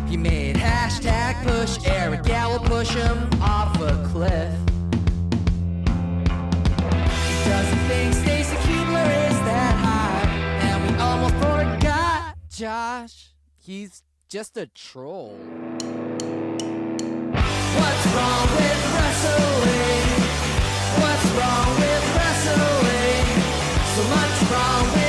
He made hashtag push Eric, yeah, we'll push him off a cliff. He doesn't think Stacy Keebler is that high, and we almost forgot Josh. He's just a troll. What's wrong with wrestling? What's wrong with wrestling? So much wrong with